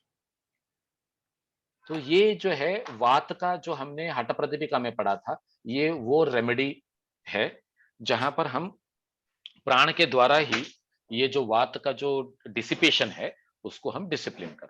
तो ये जो है वात का जो हमने हठ प्रदीपिका में पढ़ा था, ये वो रेमेडी है जहां पर हम प्राण के द्वारा ही ये जो वात का जो डिसिपेशन है उसको हम डिसिप्लिन करते हैं।